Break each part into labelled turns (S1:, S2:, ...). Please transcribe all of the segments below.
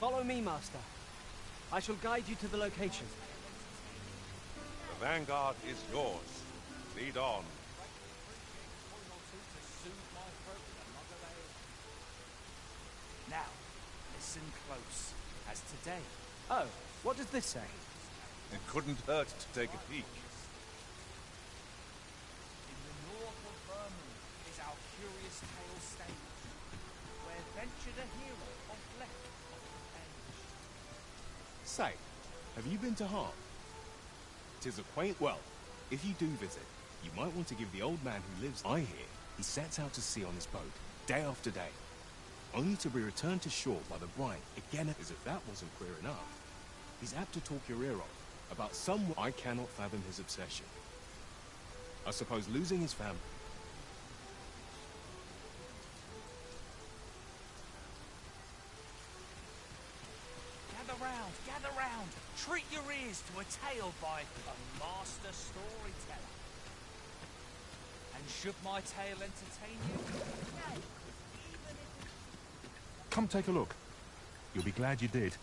S1: Follow me, Master. I shall guide you to the location.
S2: The vanguard is yours. Lead on.
S3: Now, listen close, as today.
S1: Oh, what does this say?
S2: It couldn't hurt to take a peek.
S3: In the north of Vermont is our curious tale stable, where ventured a hero of left of age.
S4: Say, have you been to Harv? 'Tis a quaint well. If you do visit, you might want to give the old man who lives I hear he sets out to sea on his boat, day after day, only to be returned to shore by the bride, again as if that wasn't queer enough. He's apt to talk your ear off about someone I cannot fathom his obsession. I suppose losing his family.
S3: Gather round, treat your ears to a tale by a master storyteller. And should my tale entertain you, nay, even if it...
S5: Come take a look. You'll be glad you did.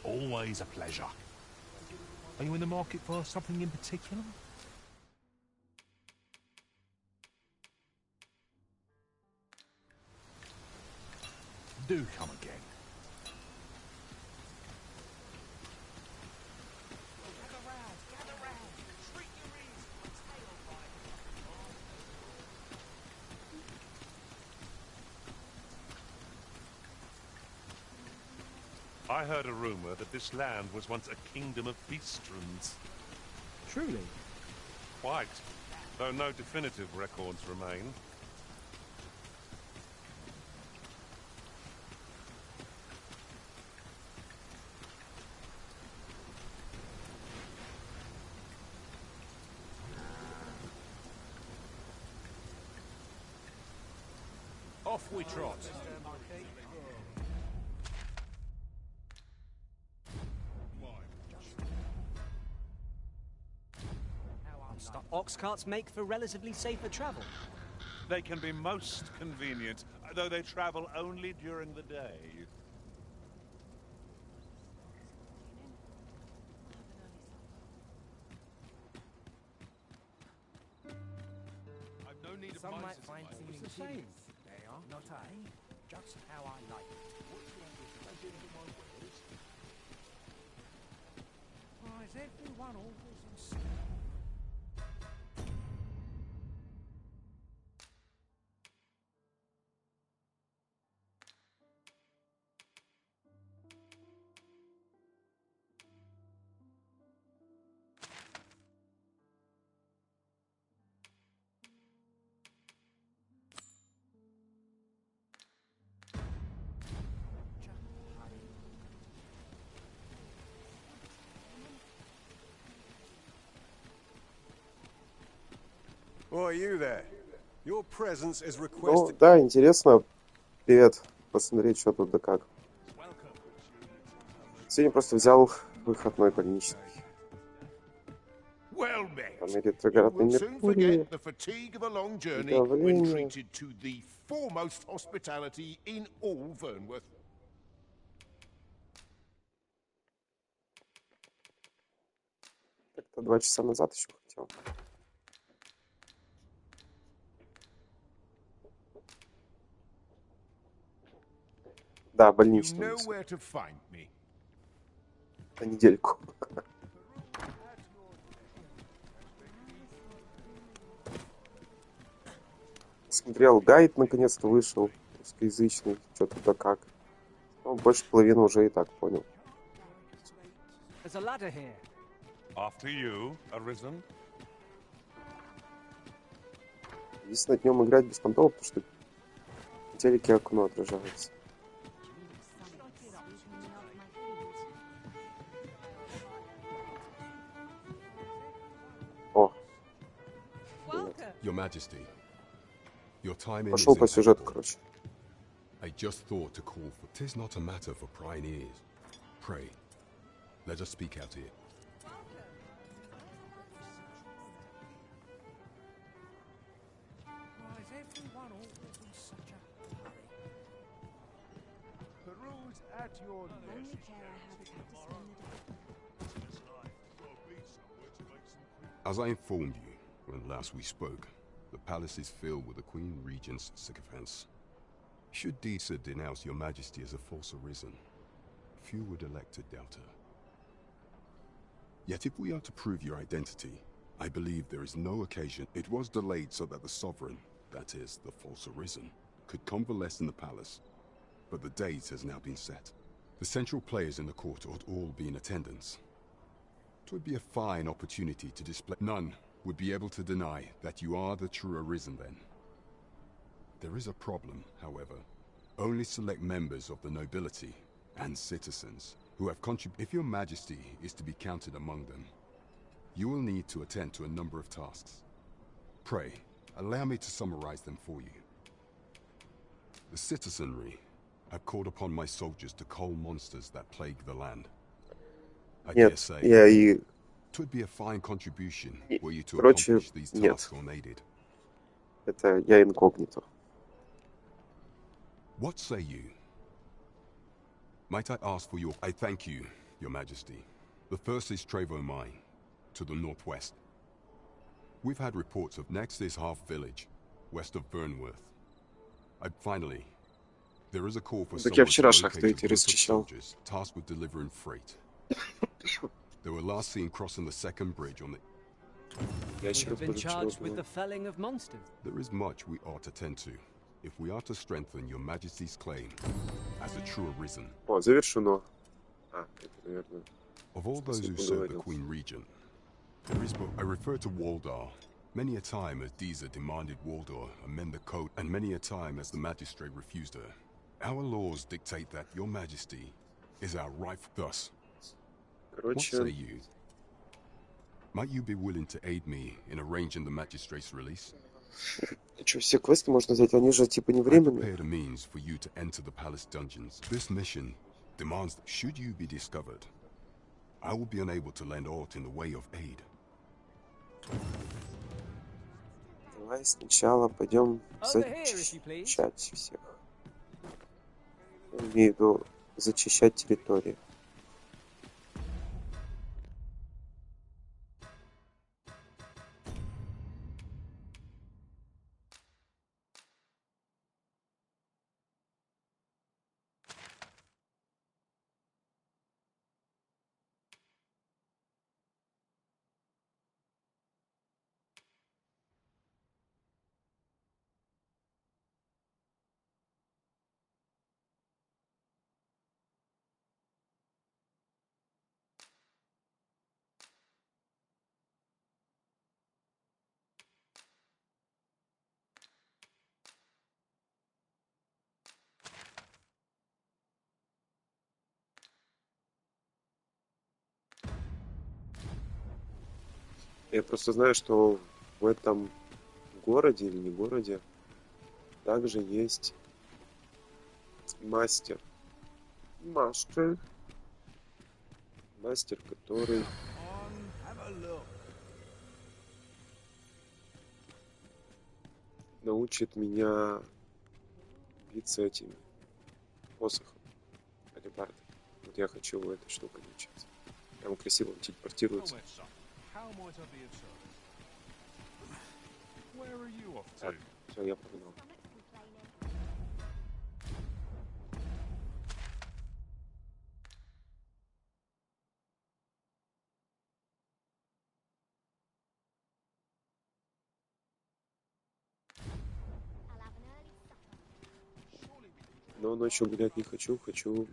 S5: Always a pleasure. Are you in the market for something in particular? Do come again.
S3: Gather round, treat your ears to a tale by
S2: I heard a rumor that this land was once a kingdom of beastrons.
S1: Truly?
S2: Quite, though no definitive records remain.
S5: Off we trot.
S1: Ox carts make for relatively safer travel.
S2: They can be most convenient, though they travel only during the day.
S5: I've no need of
S3: Some might
S5: mice in
S3: find
S5: my life.
S3: seeming
S1: It's the same.
S3: They are not I, just how I like it. Why is everyone always in
S6: Ну, да, интересно. Привет. Посмотреть, что тут да как. Сегодня просто взял выходной больничный. Там и ретроградный Меркурий, давление. Как-то 2 часа назад еще хотел. Да, больничный. На недельку. Смотрел гайд, наконец-то вышел. Русскоязычный. Что-то да как. Ну, больше половины уже и так понял. Единственное, днем играть без понтов, потому что в телеке окно отражается. О.
S4: Your Majesty, your time
S6: Пошел по сюжету, короче.
S4: I just thought to call for. 'Tis not a matter for prying ears. Pray, let us speak out here. As I informed you when last we spoke, the palace is filled with the Queen Regent's sycophants. Should Disa denounce your Majesty as a false arisen, few would elect to doubt her. Yet if we are to prove your identity, I believe there is no occasion. It was delayed so that the sovereign, that is, the false arisen, could convalesce in the palace, but the date has now been set. The central players in the court ought all be in attendance. It would be a fine opportunity to display. None would be able to deny that you are the true arisen then. There is a problem, however. Only select members of the nobility and citizens who have contributed. If your Majesty is to be counted among them, you will need to attend to a number of tasks. Pray, allow me to summarize them for you. The citizenry have called upon my soldiers to cull monsters that plague the land. I dare say, it would be a fine contribution were you to accomplish these tasks unaided.
S6: Это я инкогнито.
S4: What say you? Might I ask for your... I thank you, your Majesty. The first is Trevo Mine, to the northwest. We've had reports of... Next is Harv Village, west of Burnworth. Finally, there is a call for someone to locate a group of soldiers tasked with delivering freight. They were last seen crossing the second bridge on the...
S1: You've been charged with the felling of monsters.
S4: There is much we ought to tend to, if we are to strengthen your Majesty's claim as a true arisen.
S6: О, завершено. Это, наверное...
S4: Of all those who serve the Queen Regent, there is but... I refer to Waldar. Many a time as Disa demanded Waldar amend the code, and many a time as the magistrate refused her. Our laws dictate that your Majesty is our right. Thus, what say you? Might you be willing to aid me in arranging the magistrate's release?
S6: Что, все квесты можно взять? Они же типа не временные.
S4: I prepared a means for you to enter the palace dungeons. This mission demands that should you be discovered, I will be unable to lend aught in the way of aid.
S6: Давай сначала пойдем зачищать всех. Я имею в виду зачищать территорию. Я просто знаю, что в этом городе или не городе также есть мастер. Мастер, который научит меня биться этими посохом, алебардой. Вот я хочу у этой штукой научиться. Прям красиво телепортируется. Так, все, я погнал. Но ночью гулять не хочу, хочу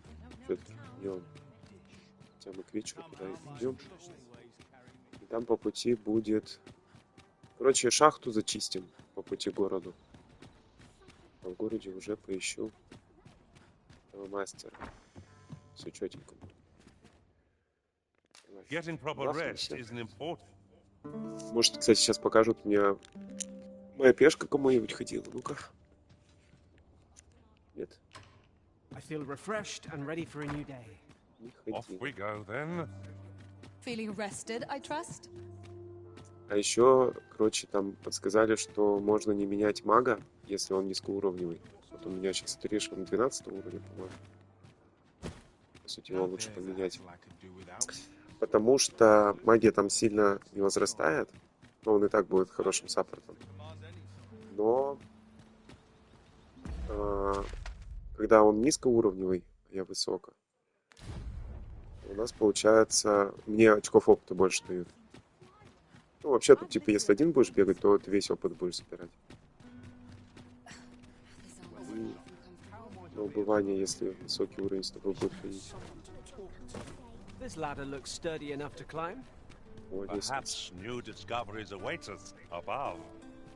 S6: все-таки днем. Хотя мы к вечеру куда идем. И там по пути будет... Короче, шахту зачистим по пути к городу. А в городе уже поищу этого мастера. Все четенько будет. Может, кстати, сейчас покажут мне... Моя пешка кому-нибудь ходила. Ну-ка. Нет.
S1: I feel refreshed and ready for a new day.
S2: Off we go then.
S7: Feeling rested, I trust?
S6: А еще, короче, там подсказали, что можно не менять мага, если он низкоуровневый. Вот у меня сейчас стриж, он 12 уровня, по-моему. По сути, его лучше поменять. Потому что магия там сильно не возрастает. Но он и так будет хорошим саппортом. Но... когда он низкоуровневый, а я высоко, у нас получается... Мне очков опыта больше дают. Ну, вообще, тут, типа, если один будешь бегать, то ты весь опыт будешь собирать. И на убывание, если высокий уровень с тобой будет ходить.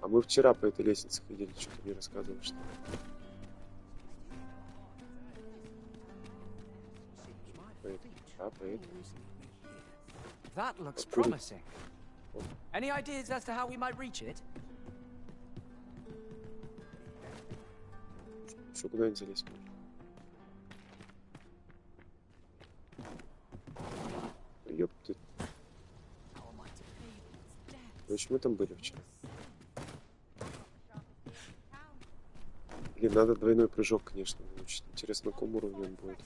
S6: А мы вчера по этой лестнице ходили, что-то мне рассказывали, что...
S1: That looks promising. Any ideas as to how we might reach it?
S6: Что куда-нибудь залезть можно? Ёпты. Короче, мы там были вчера. Блин, надо двойной прыжок, конечно, выучить. Интересно, на каком уровне он будет.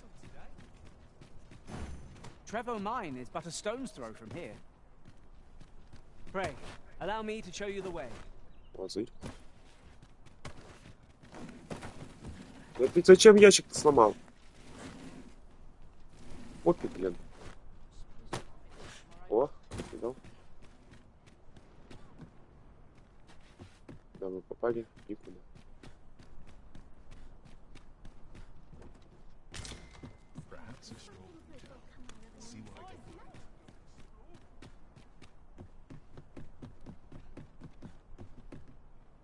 S1: Trevor Mine is but a stone's throw from here. Pray, allow me to show you the way.
S6: Лазырь. Да ты зачем ящик-то сломал? Опи, блин. О, видал? Да, мы попали никуда.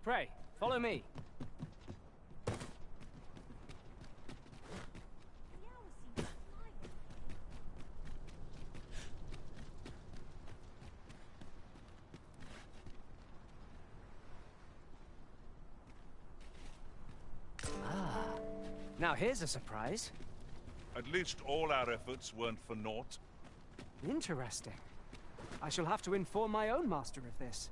S1: Pray, follow me. Now here's a surprise.
S2: At least all our efforts weren't for naught.
S1: Interesting. I shall have to inform my own master of this.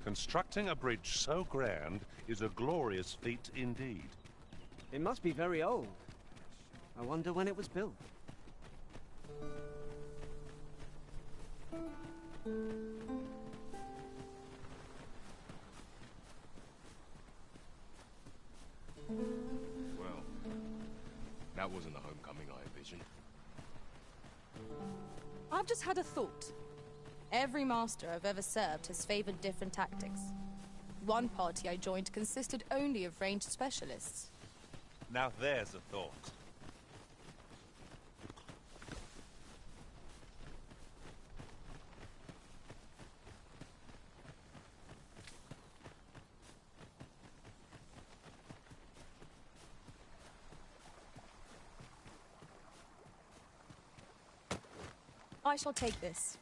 S2: Constructing a bridge so grand is a glorious feat indeed.
S1: It must be very old. I wonder when it was built.
S4: Well, that wasn't the homecoming I envisioned.
S7: I've just had a thought. Every master I've ever served has favored different tactics. One party I joined consisted only of ranged specialists.
S2: Now there's a thought.
S7: I shall take this.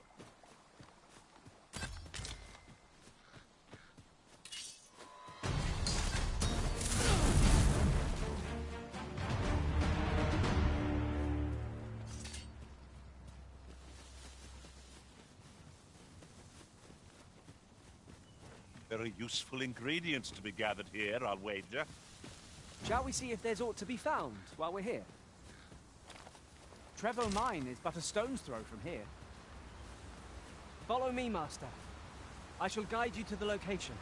S2: Very useful ingredients to be gathered here, I'll wager.
S1: Shall we see if there's aught to be found while we're here? Trevor Mine is but a stone's throw from here. Follow me, Master. I shall guide you to the location.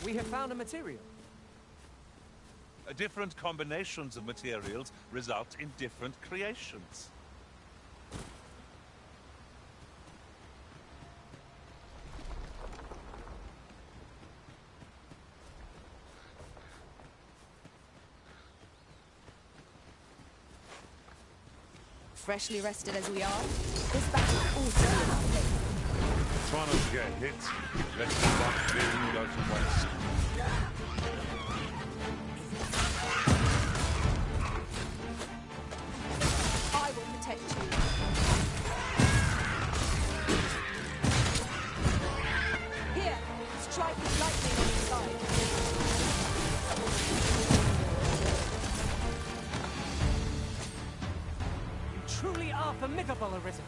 S1: We have found a material.
S2: Different combinations of materials result in different creations.
S7: Freshly rested as we are, this battle ought to be enough.
S2: Try not to get hit. Let that feeling go to waste.
S7: I will protect you. Here, strike with lightning on your side.
S1: You truly are formidable, Arisen.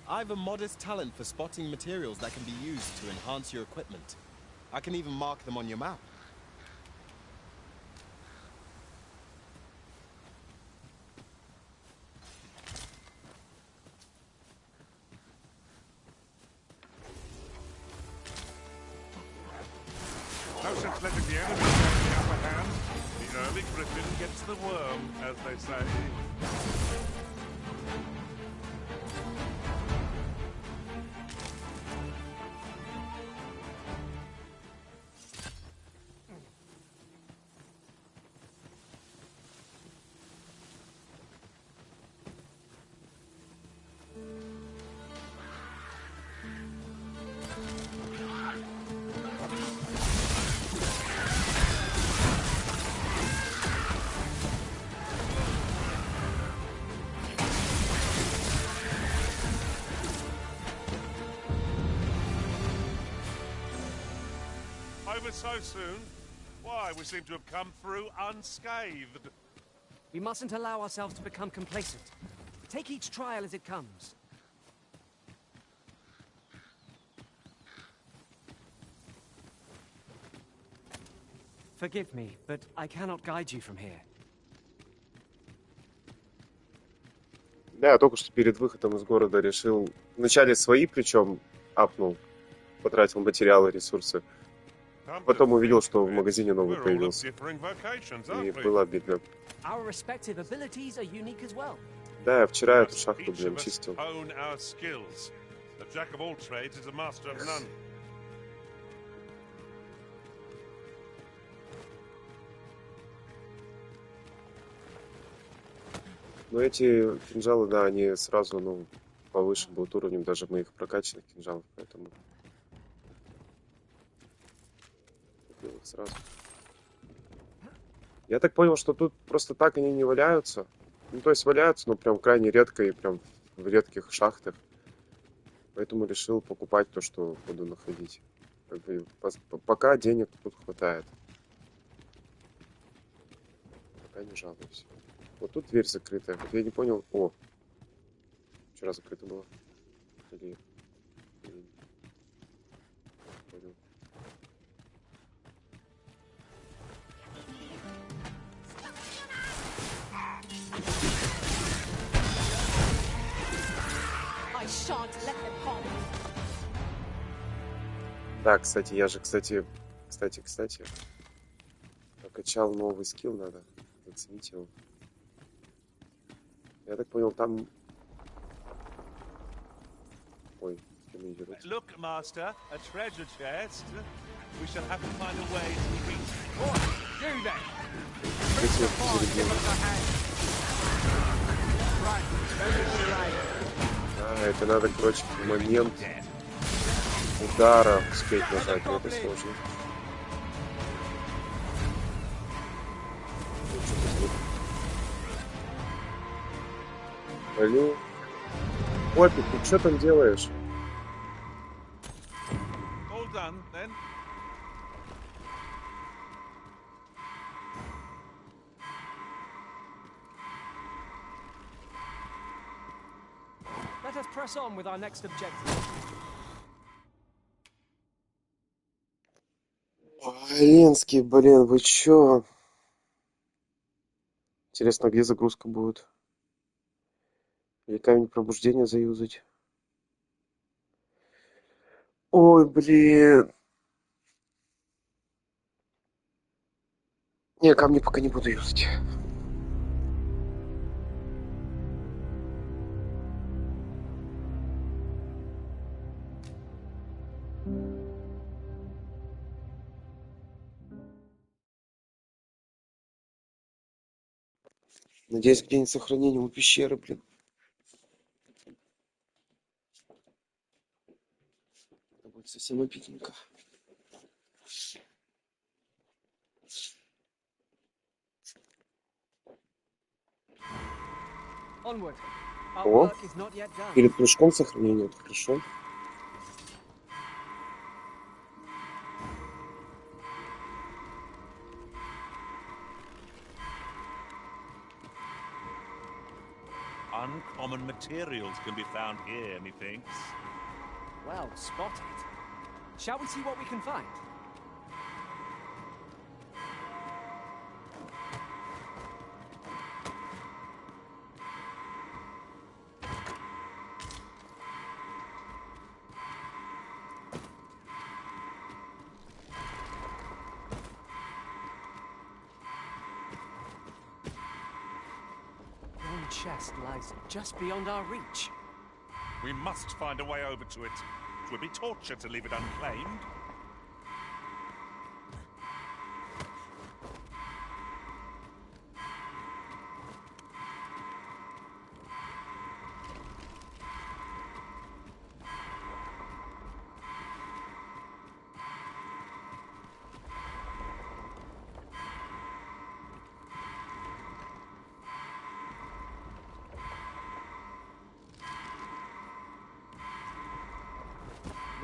S8: I have a modest talent for spotting materials that can be used to enhance your equipment. I can even mark them on your map.
S2: No sense letting the enemy take the upper hand. The early griffin gets the worm, as they say. Over so soon? Why, we seem to have come through unscathed.
S1: We mustn't allow ourselves to become complacent. Take each trial as it comes. Forgive me, but I cannot guide you from here.
S6: Да, я только что перед выходом из города решил... Вначале свои, причем апнул, потратил материалы, ресурсы. Потом увидел, что в магазине новый появился. И было обидно. Да, я вчера эту шахту, блин, чистил. Но эти кинжалы, да, они сразу, ну, повыше будут уровнем даже моих прокачанных кинжалов, поэтому... Купил их сразу. Я так понял, что тут просто так они не валяются. Ну, то есть валяются, но прям крайне редко и прям в редких шахтах. Поэтому решил покупать то, что буду находить. Как бы, пока денег тут хватает. Пока не жалуюсь. Вот тут дверь закрытая. Вот я не понял. О! Вчера закрыто было. Или... Понял. Да, кстати, я же, кстати, прокачал новый скилл, надо заценить его. Я так понял, там... Ой, кем идет?
S2: Look, Master, a treasure chest. We shall have to find a way to reach. Oh, you then.
S6: Reach the farm, give us a hand. Right, over to это надо, короче, в момент удара успеть нажать, но это сложно. Блин. Попик, ты что там делаешь?
S2: All done, then.
S1: Let us press on with our next objective.
S6: Ленский, блин, вы чё? Интересно, где загрузка будет? Или камень пробуждения заюзать? Ой, блин. Не, камни пока не буду юзать. Надеюсь, где-нибудь сохранение у пещеры, блин. Это будет совсем обидненько.
S1: Onward. Our
S6: О,
S1: work is not yet done.
S6: перед прыжком сохранение, это хорошо.
S2: Uncommon materials can be found here, methinks.
S1: Well spotted. Shall we see what we can find? One chest lies just beyond our reach.
S2: We must find a way over to it. It would be torture to leave it unclaimed.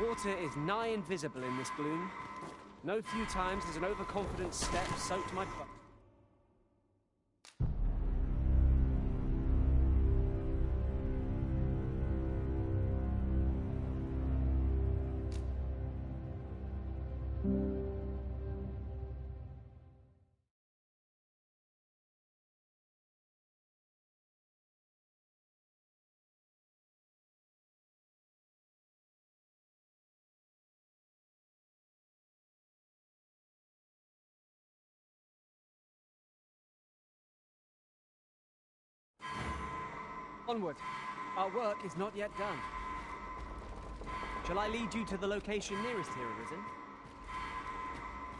S1: Water is nigh invisible in this gloom. No few times has an overconfident step soaked my butt. Onward. Our work is not yet done. Shall I lead you to the location nearest here, Arisen?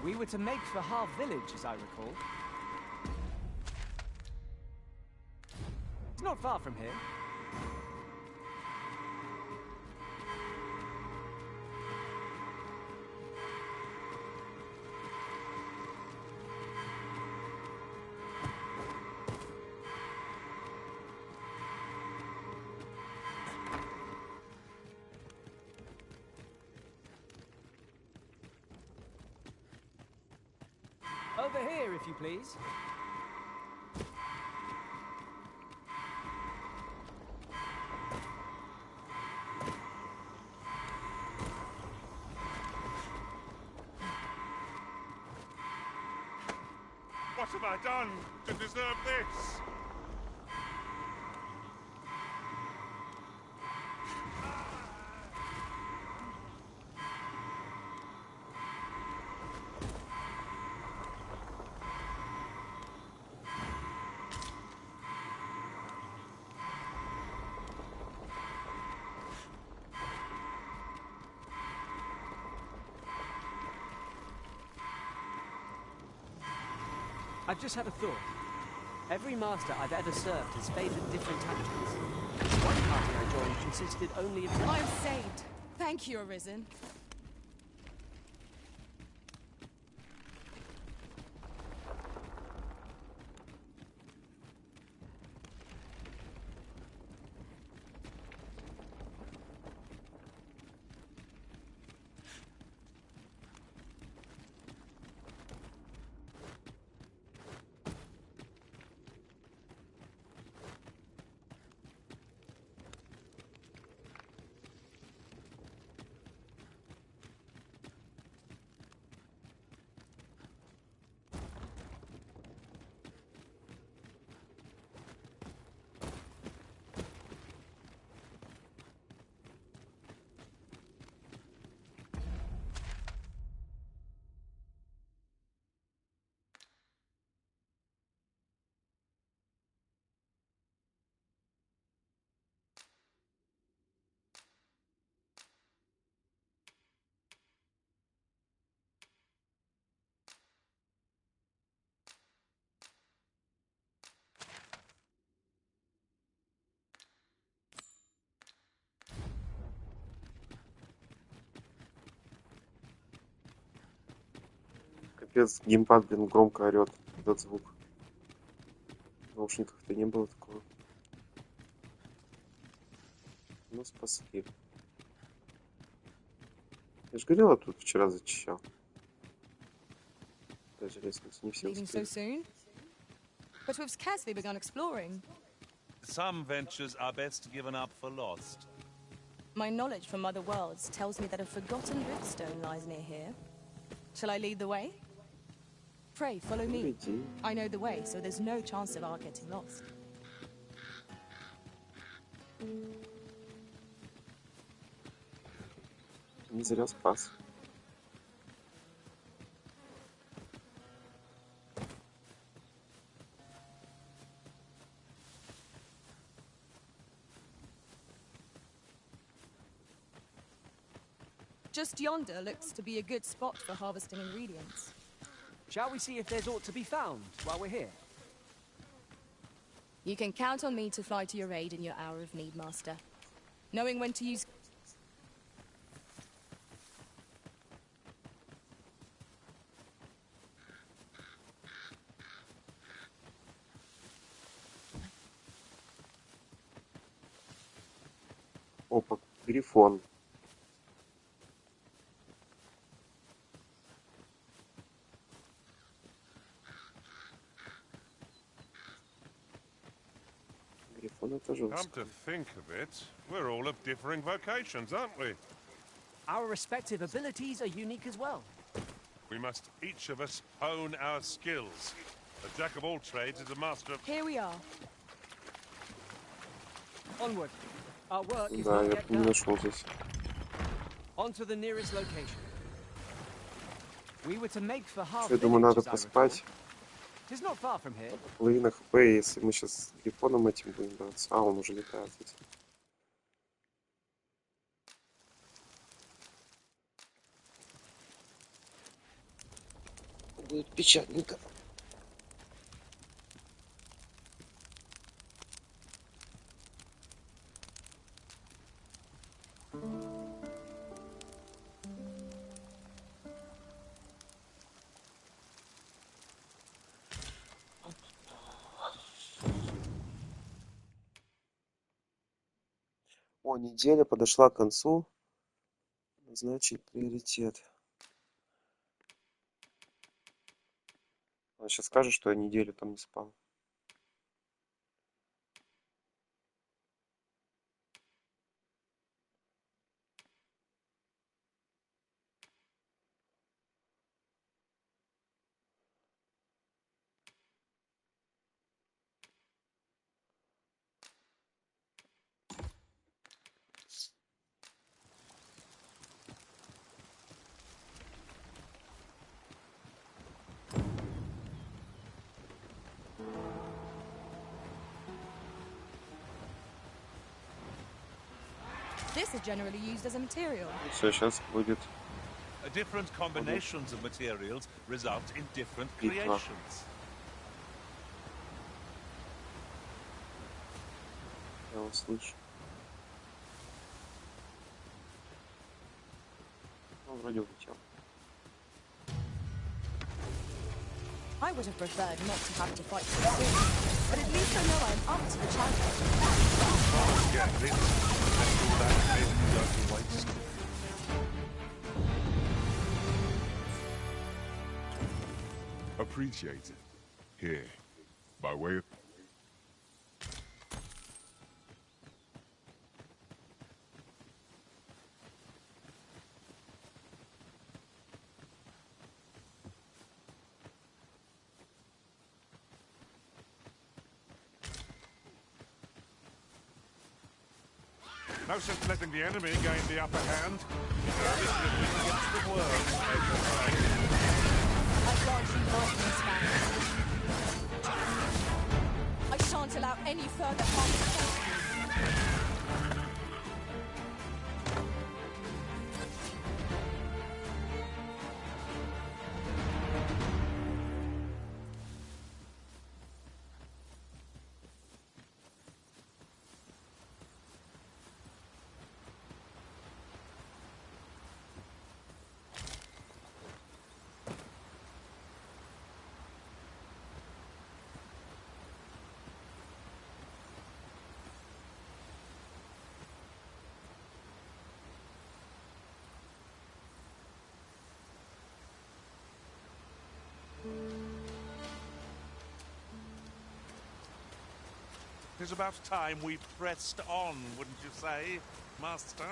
S1: We were to make for Harv village, as I recall. It's not far from here. Over here, if you please.
S2: What have I done to deserve this?
S1: I've just had a thought. Every master I've ever served has favoured different tactics. One party I joined consisted only of...
S7: I'm saved. Thank you, Arisen.
S6: Капец, геймпад, блин, громко орет этот звук. В наушниках-то не было такого. Ну, спасли. Я же говорила, тут вчера зачищал. Даже лестницу не все
S7: Leaving so
S6: успели.
S7: soon? But we've scarcely begun exploring.
S2: Some ventures are best given up for lost.
S7: My knowledge from other worlds tells me that a forgotten riftstone lies near here. Shall I lead the way? Pray, follow me.
S6: Иди.
S7: I know the way, so there's no chance of our getting lost.
S6: Не зря спас.
S7: Just yonder looks to be a good spot for harvesting ingredients.
S1: Shall we see if there's aught to be found while we're here?
S7: You can count on me to fly to your aid in your hour of need, Master. Knowing when to use...
S6: Опа, грифон. Грифона тоже
S2: Come
S6: высоко.
S2: to think of it, we're all of differing vocations, aren't we?
S1: Our respective abilities are unique as well.
S2: We must each of us hone our skills. A jack of all trades is a master of...
S7: Here we are.
S1: Onward. Our work is
S6: Да,
S1: not
S6: я
S1: yet
S6: не
S1: done.
S6: нашел здесь.
S1: On to the nearest location. We were to make for Harv
S6: Я думаю, надо
S1: Village, as I recall.
S6: поспать.
S1: It's not far from here.
S6: Половина хп, если мы сейчас с грифоном этим будем драться. А, он уже летает здесь. Будет печатненько. О, неделя подошла к концу. Назначить приоритет. Она сейчас скажет, что я неделю там не спал.
S7: This is generally used as a material.
S6: Все, сейчас будет
S2: Different combinations of materials result in different
S6: битва.
S2: creations.
S6: Я его слышу. Ну, вроде улетел.
S7: I would have preferred not to have to fight so soon, but at least I know I'm up to the challenge.
S2: Yeah, this and all that maybe doesn't waste.
S5: Appreciate it. Here, by way of...
S2: No sense letting the enemy gain the upper hand. This is against the world.
S7: I grant you lightning's man. I shan't allow any further harm to come to you.
S2: It's about time we pressed on, wouldn't you say, Master?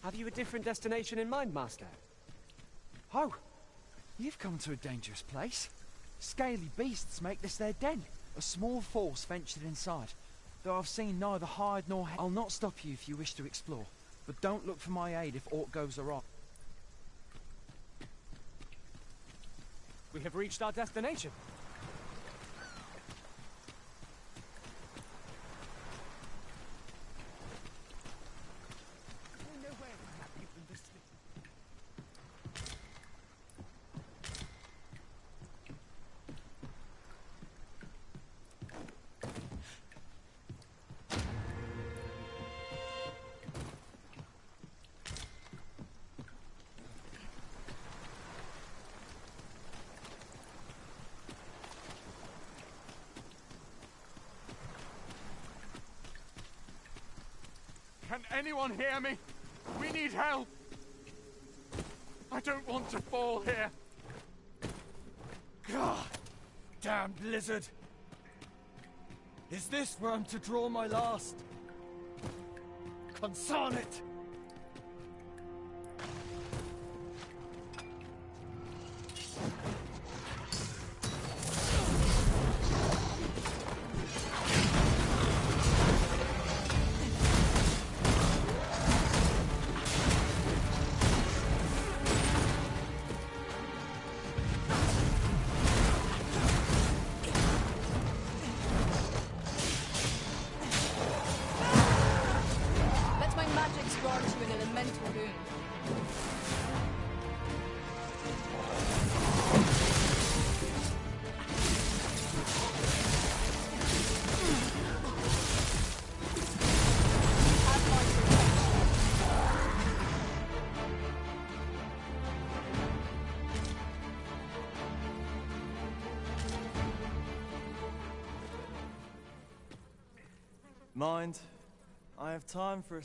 S1: Have you a different destination in mind, Master?
S9: Oh, you've come to a dangerous place. Scaly beasts make this their den. A small force ventured inside. Though I've seen neither hide nor head. I'll not stop you if you wish to explore, but don't look for my aid if aught goes awry.
S1: We have reached our destination.
S10: Can anyone hear me? We need help! I don't want to fall here! God! Damn blizzard! Is this where I'm to draw my last? Concern it!
S7: mental wound. Have my protection.
S11: Mind, I have time for a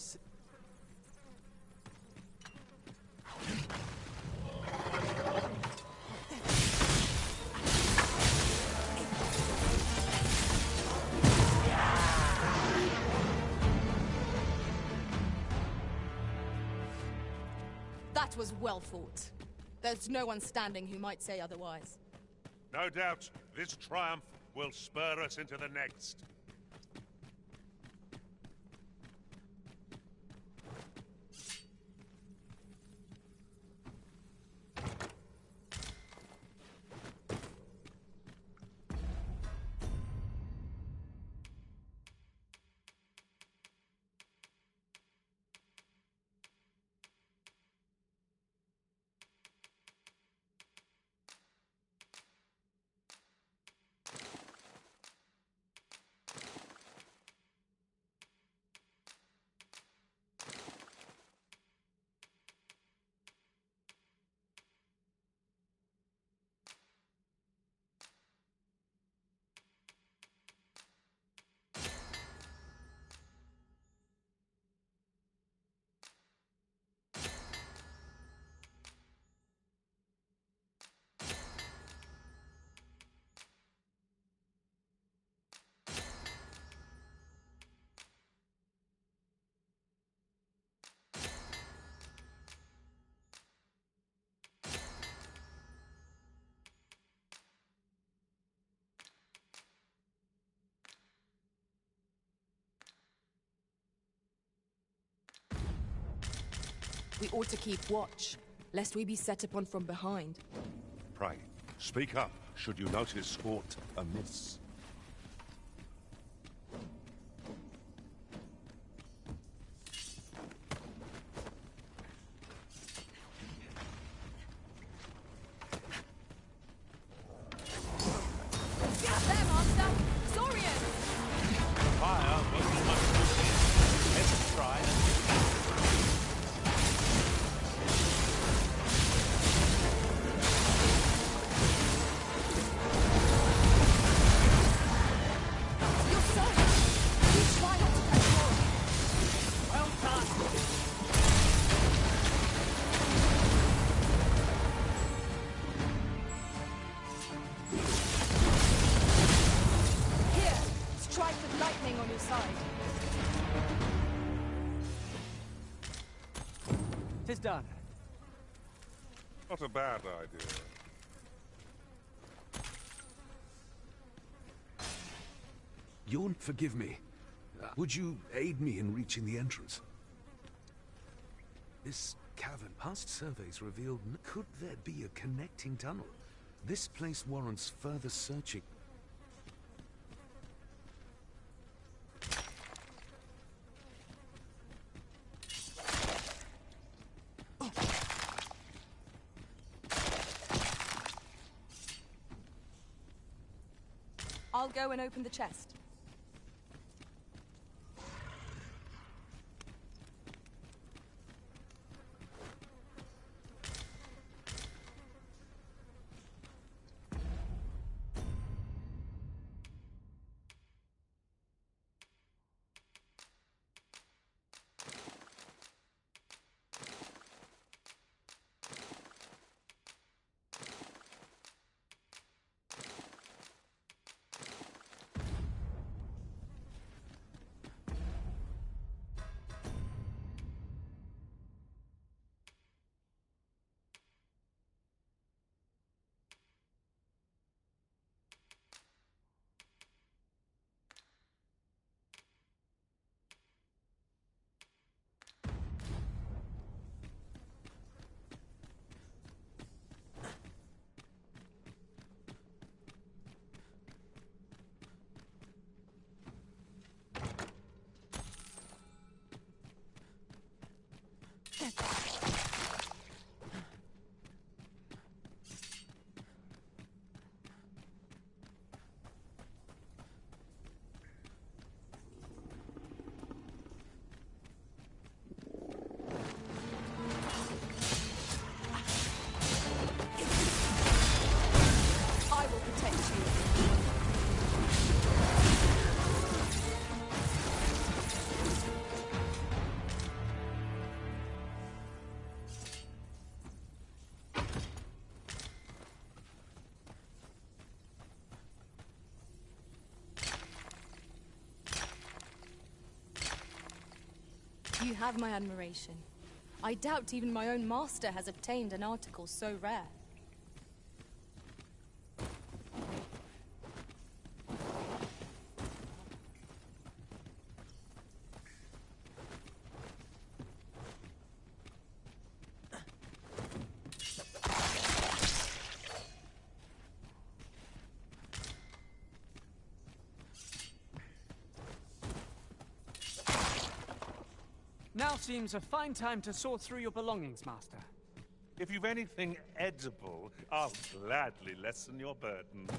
S7: That was well fought. There's no one standing who might say otherwise.
S5: No doubt, this triumph will spur us into the next.
S7: We ought to keep watch, lest we be set upon from behind.
S5: Pray, speak up should you notice aught amiss.
S7: There, Master! Saurian!
S2: Fire wasn't much use here. Let's try and...
S7: You're so... Please try not to touch more.
S1: Well done.
S7: Here, strike with lightning on your side.
S1: Tis done.
S5: Not a bad idea.
S12: You'll forgive me. Would you aid me in reaching the entrance? This cavern, past surveys revealed... Could there be a connecting tunnel? This place warrants further searching.
S7: I'll go and open the chest. You have my admiration. I doubt even my own master has obtained an article so rare.
S1: Now seems a fine time to sort through your belongings, Master.
S2: If you've anything edible, I'll gladly lessen your burden.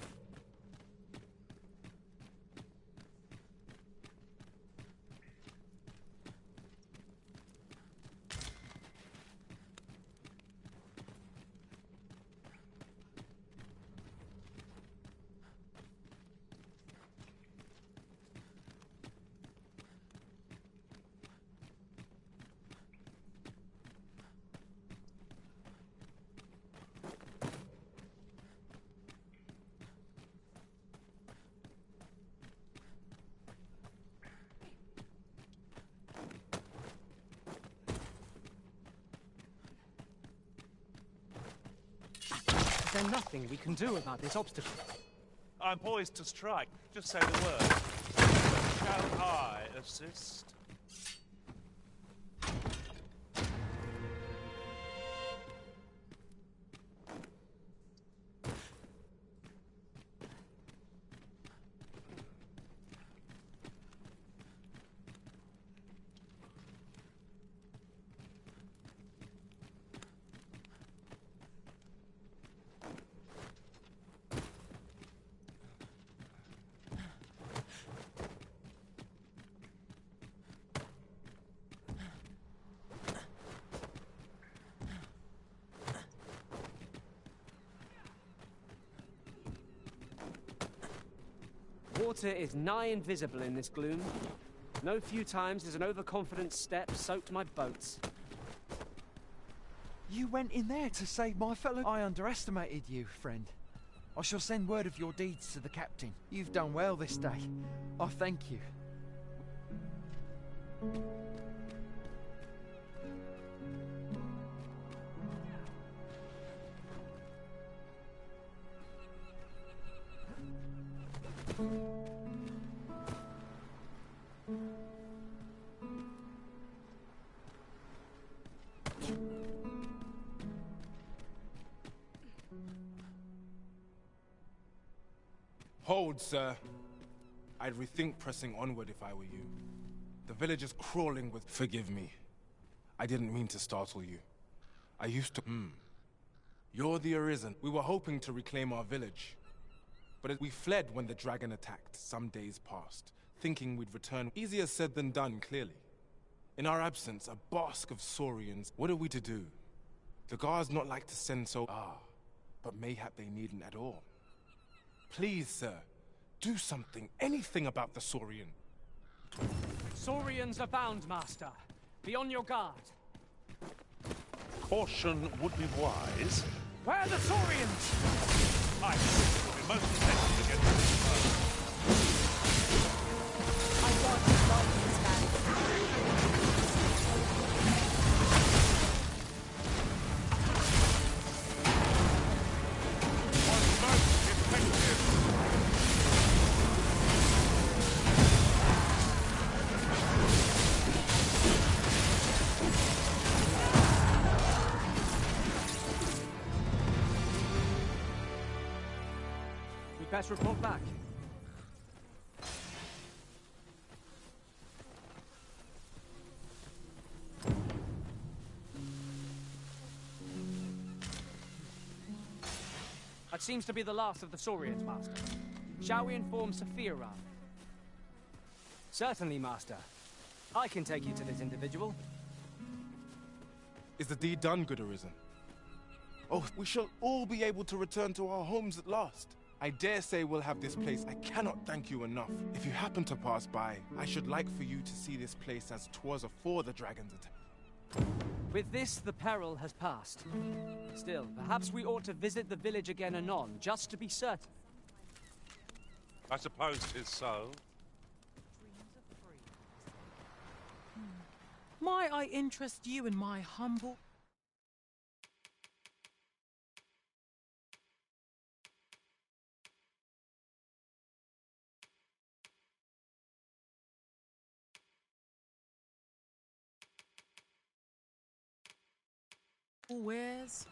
S1: Is there nothing we can do about this obstacle?
S2: I'm poised to strike. Just say the word. Shall I assist?
S1: Water is nigh invisible in this gloom. No few times has an overconfident step soaked my boats.
S9: You went in there to save my fellow... I underestimated you, friend. I shall send word of your deeds to the captain. You've done well this day. I thank you.
S13: Hold, sir. I'd rethink pressing onward if I were you. The village is crawling with... Forgive me. I didn't mean to startle you. I used to... You're the Arisen. We were hoping to reclaim our village. But we fled when the dragon attacked some days past, thinking we'd return. Easier said than done, clearly. In our absence, a bask of Saurians. What are we to do? The guards not like to send so... but mayhap they needn't at all. Please, sir, do something, anything about the Saurian.
S1: Saurians abound, Master. Be on your guard.
S2: Caution would be wise.
S1: Where are the Saurians?
S2: I will be most effective against this foe.
S7: I want to love these guys.
S1: Best report back. That seems to be the last of the Saurians, Master. Shall we inform Saphira? Certainly, Master. I can take you to this individual.
S13: Is the deed done, good Arisen? Oh, we shall all be able to return to our homes at last. I dare say we'll have this place. I cannot thank you enough. If you happen to pass by, I should like for you to see this place as 'twas afore the dragon's attack.
S1: With this, the peril has passed. Still, perhaps we ought to visit the village again anon, just to be certain.
S2: I suppose 'tis so.
S14: Might I interest you in my humble... wares?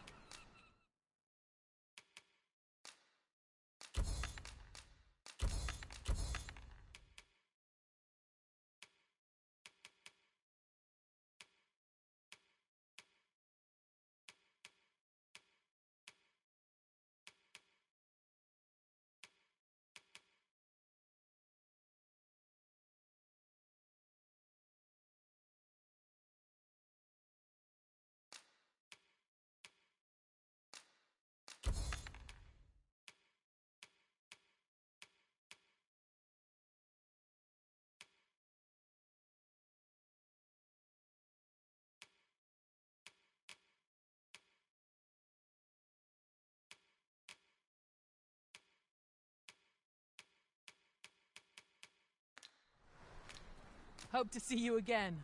S14: Hope to see you again.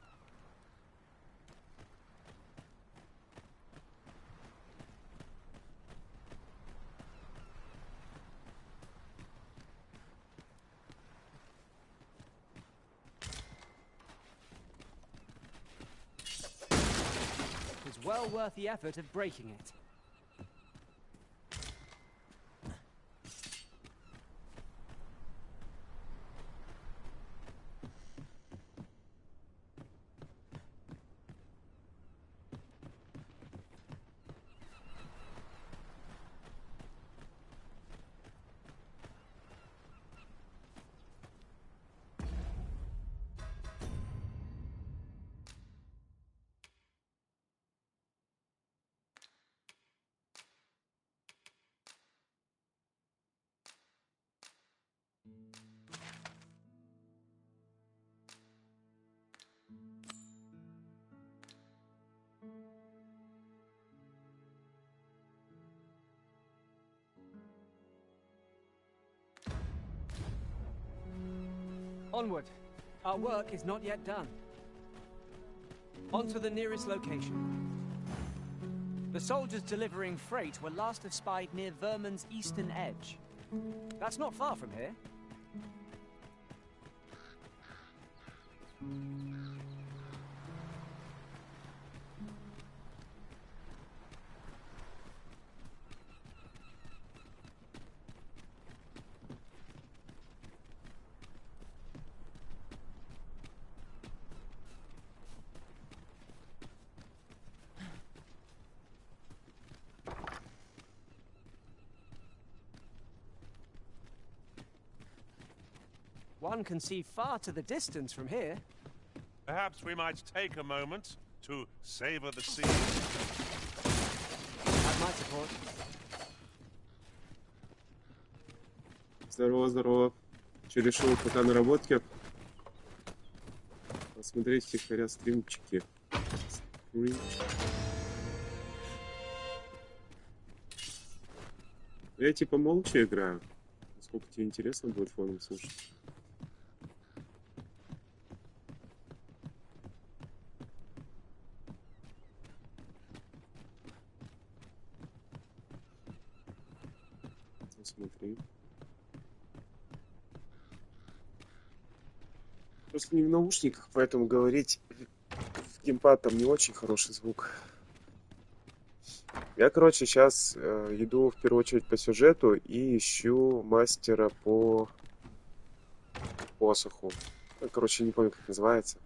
S1: It's well worth the effort of breaking it. Onward. Our work is not yet done. On to the nearest location. The soldiers delivering freight were last espied near Vermin's eastern edge. That's not far from here. One can see far to the distance from here.
S2: Perhaps we might take a moment to savor the scene.
S1: Have my support.
S6: Здорово, здорово. Че, решил пока на работке посмотреть втихаря стримчики. Я типа молча играю. Насколько тебе интересно будет фоном слушать. Смотри. Просто не в наушниках, поэтому говорить в геймпад там не очень хороший звук. Я, короче, сейчас иду в первую очередь по сюжету и ищу мастера по посоху. Ну, короче, не помню, как называется.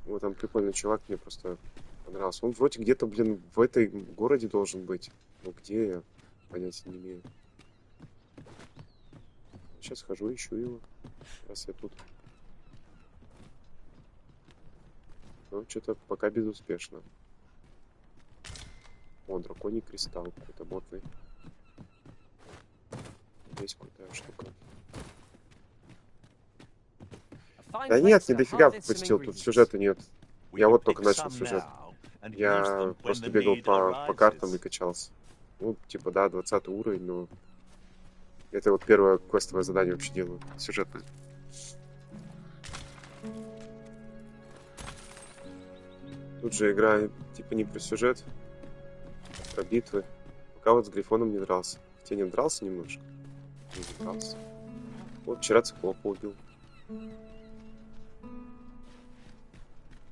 S6: Вот там прикольный чувак, мне просто понравился. Он вроде где-то, блин, в этой городе должен быть. Но где, я понятия не имею. Сейчас хожу, ищу его. Раз я тут. Но что-то пока безуспешно. О, драконий кристалл какой-то модный. Здесь крутая штука. Да нет, не дофига пропустил, тут сюжета нет. Я вот только начал сюжет. Я просто бегал по картам и качался. Ну, типа, да, 20 уровень, но... Это вот первое квестовое задание вообще делаю, сюжетное. Тут же игра типа не про сюжет, а про битвы. Пока вот с Грифоном не дрался. Хотя не дрался немножко. Не дрался. Вот вчера циклопа убил.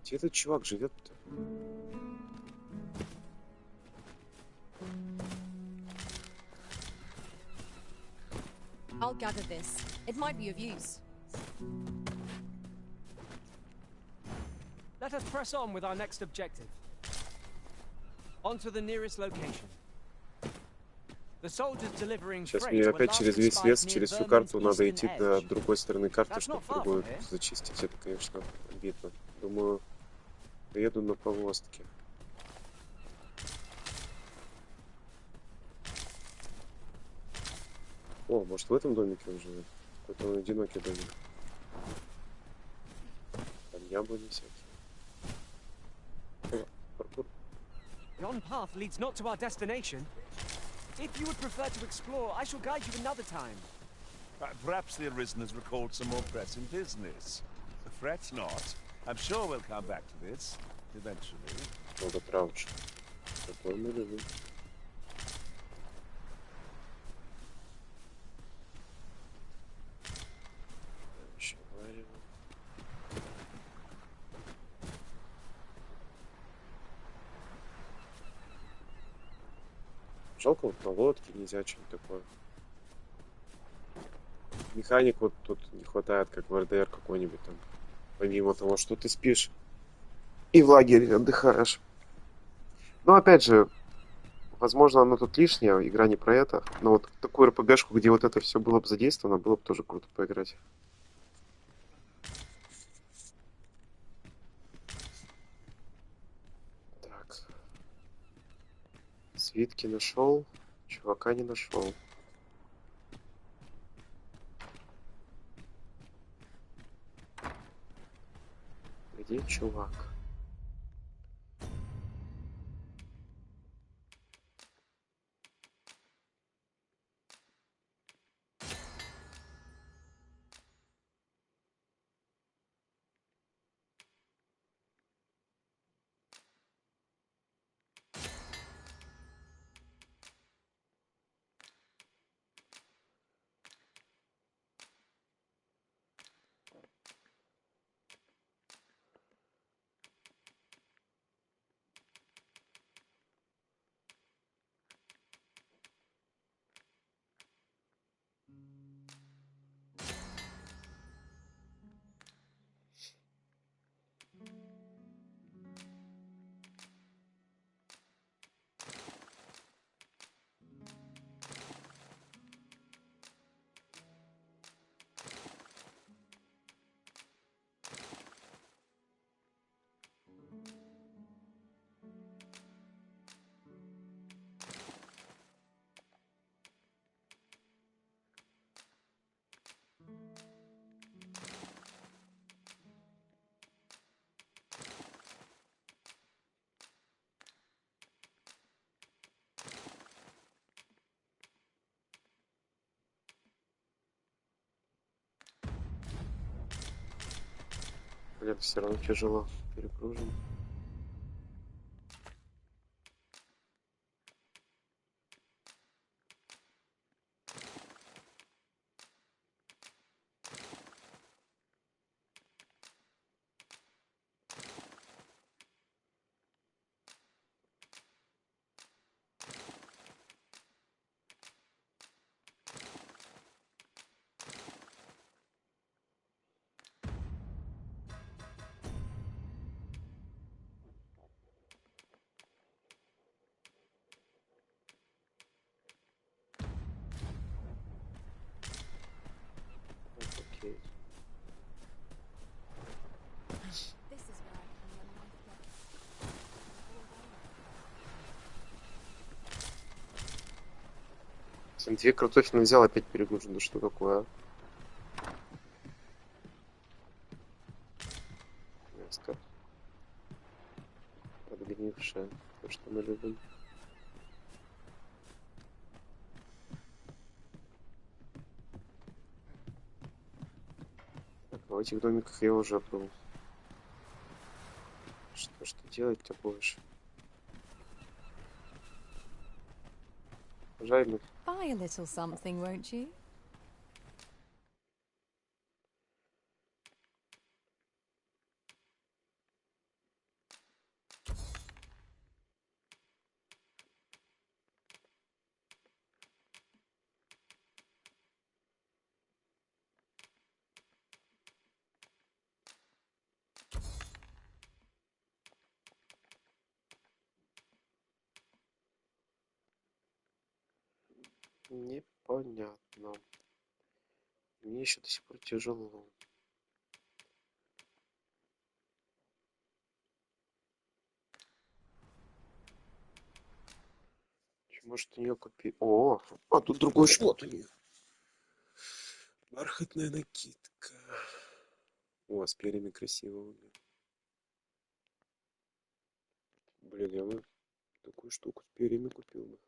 S6: Где этот чувак живет-то?
S7: I'll gather this. It might be of use.
S1: Let us press on with our next objective. On to the nearest location. The soldiers delivering
S6: Сейчас
S1: freight
S6: мне
S1: were
S6: опять
S1: last
S6: через весь
S1: spied
S6: лес,
S1: near
S6: через всю
S1: Vermin's
S6: карту надо
S1: eastern
S6: идти
S1: edge.
S6: до другой стороны карты,
S1: That's
S6: чтобы
S1: not far from
S6: другую
S1: here.
S6: зачистить. Это, конечно, битва. Думаю, поеду на повозке. О, может в этом домике он живет? Какой-то он одинокий домик. Там яблони всякие. О, паркур.
S1: Yon path leads not to our destination. If you would prefer to explore, I shall guide you another time.
S2: Perhaps the Arisen has recalled some more pressing business. Fret not. I'm sure we'll come back to this eventually.
S6: Много трауч. Такой мы любим. Еще варево. Жалко, вот на лодке нельзя что-нибудь такое. Механик вот тут не хватает, как в РДР какой-нибудь там. Помимо того, что ты спишь и в лагере отдыхаешь. Но опять же, возможно, оно тут лишнее, игра не про это. Но вот такую РПГшку, где вот это все было бы задействовано, было бы тоже круто поиграть. Так. Свитки нашел, чувака не нашел. Где чувак? Блин, все равно тяжело. Перегружен. Окей. Всем 2 картофельные взял, опять перегружен. Да что такое, а? Мяско. Подгнившее. То, что мы любим. Так, а в этих домиках я уже был. Что ж ты делать-то будешь? Уважаемый.
S15: Buy a little something, won't you?
S6: Непонятно. Мне еще до сих пор тяжело. Может, у нее купить? О, а тут другой шмот у нее. Бархатная накидка. О, с перьями красиво. Блин, я бы такую штуку с перьями купил бы.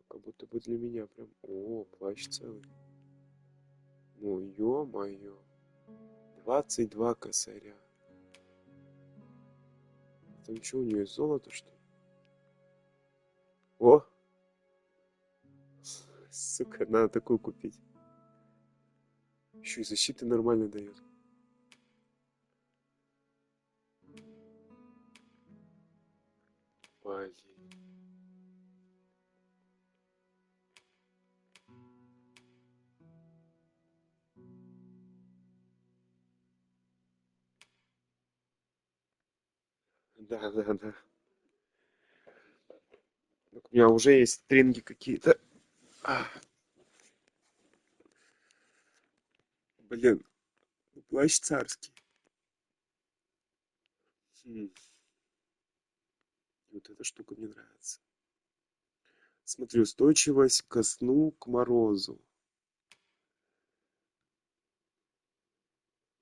S6: Как будто бы для меня прям... О, плащ целый. Ну, ё-моё. 22 косаря. Там что, у нее золото, что ли? О! Сука, надо такую купить. Еще и защиты нормально дает. Блин. Да. Так, у меня уже есть стринги какие-то. Блин, плащ царский. Вот эта штука мне нравится. Смотри, устойчивость ко сну, к морозу.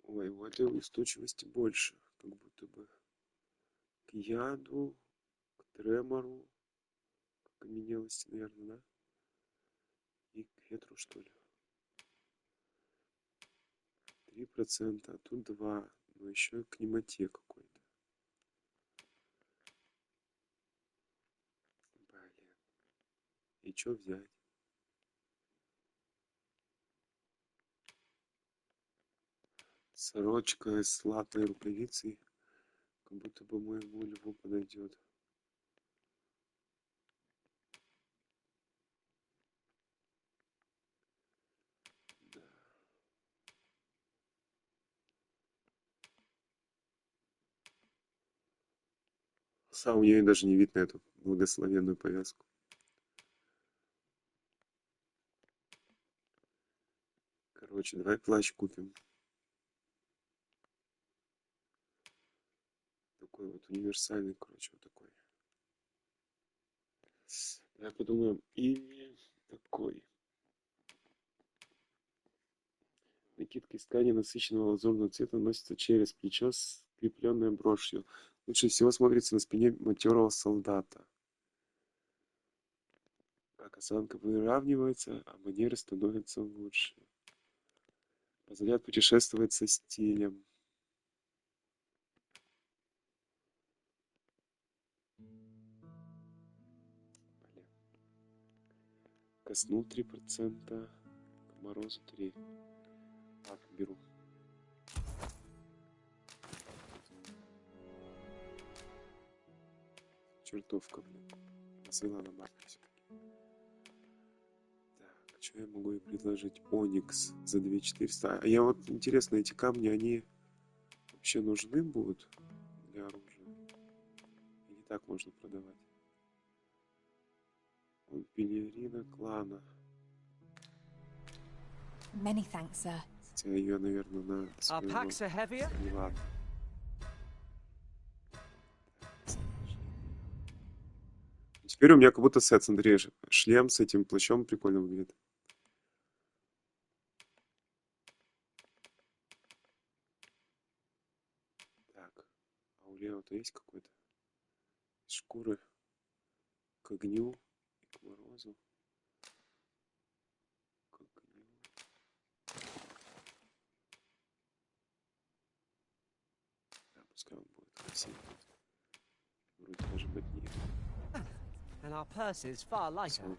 S6: Ой, у этой устойчивости больше. Как будто бы к яду, к тремору, к окаменелости, наверное, да? И к ветру, что ли. 3%, а тут 2%. Но еще к немоте какой-то. Блин. И что взять? Сорочка с латной рукавицей. Как будто бы моему льву подойдет. Да. Сам у нее даже не видно эту благословенную повязку. Короче, давай плащ купим. Такой вот универсальный, короче, вот такой. Давай подумаем. И такой. Накидка из ткани насыщенного лазурного цвета носится через плечо, скрепленное брошью. Лучше всего смотрится на спине матерого солдата. Как осанка выравнивается, а манеры становятся лучше. Позволяет путешествовать со стилем. Ко сну 3%, к морозу 3%. Так, беру. Чертовка, блин. Развела на марке все-таки. Так, что я могу ей предложить? Оникс за 2400. А я вот, интересно, эти камни, они вообще нужны будут для оружия? Или так можно продавать? Вот пелерина клана.
S15: Many thanks, sir.
S6: Хотя ее, наверное, на своего... Не ладно. Теперь у меня как будто сет, смотри, шлем с этим плащом прикольно выглядит. Так, а у Лео-то есть какой-то? Шкуры к огню и к морозу. К огню. Пускай он будет красивый. Вроде даже беднее.
S1: And our purses far lighter.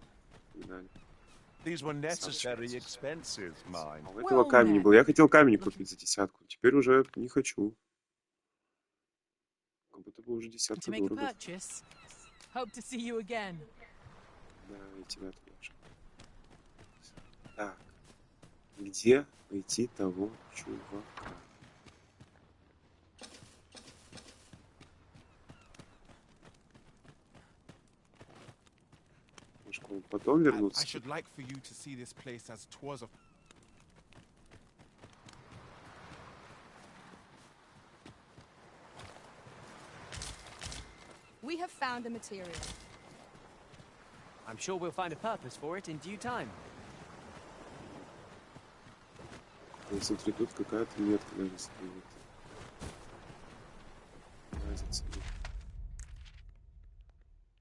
S2: These were necessary expenses, mine.
S6: А у этого камень не был. Я хотел камень купить за 10. Теперь уже не хочу. Как будто бы уже 10 дорого.
S14: Hope to see you again.
S6: Да, и тебя тоже. Так. Где найти того чувака? Может, он потом вернуться?
S13: I should like for you to see this place as tours of.
S7: We have found a material.
S1: I'm sure we'll find a purpose for it in due time.
S6: Смотри, тут какая-то метка даже стоит. Разница.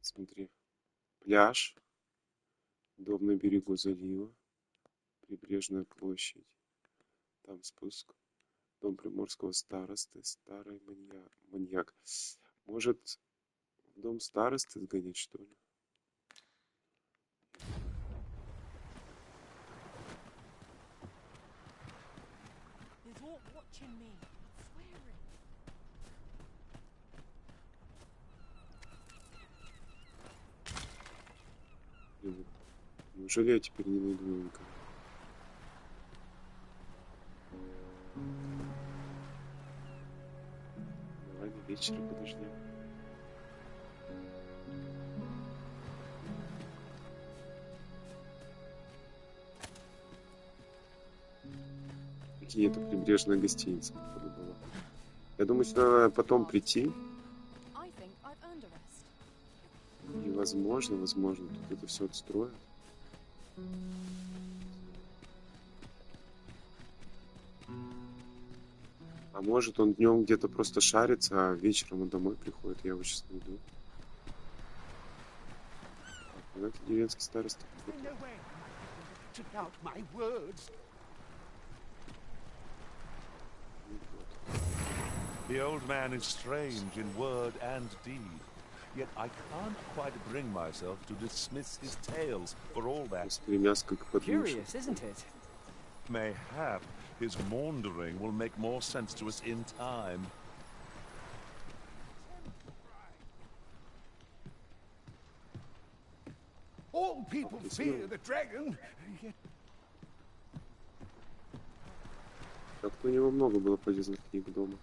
S6: Смотри. Пляж. Дом на берегу залива. Прибрежная площадь. Там спуск. Дом приморского старосты. Старый маньяк. Может, в дом старосты сгонять, что ли? Неужели я теперь не найду его никого? Давай до вечера подождем. Какие-то прибрежная гостиница, походу, была. Я думаю, сюда надо потом прийти. И возможно, тут это все отстроят. А может, он днем где-то просто шарится, а вечером он домой приходит. Я его сейчас найду. Вот это деревенский староста.
S2: The old man is strange in word and deed, yet I can't quite bring myself to dismiss his tales for all that.
S1: Curious, isn't it?
S2: Mayhap his maundering will make more sense to us in time.
S12: All people fear the dragon, yet...
S6: Как-то у него много было полезных книг дома.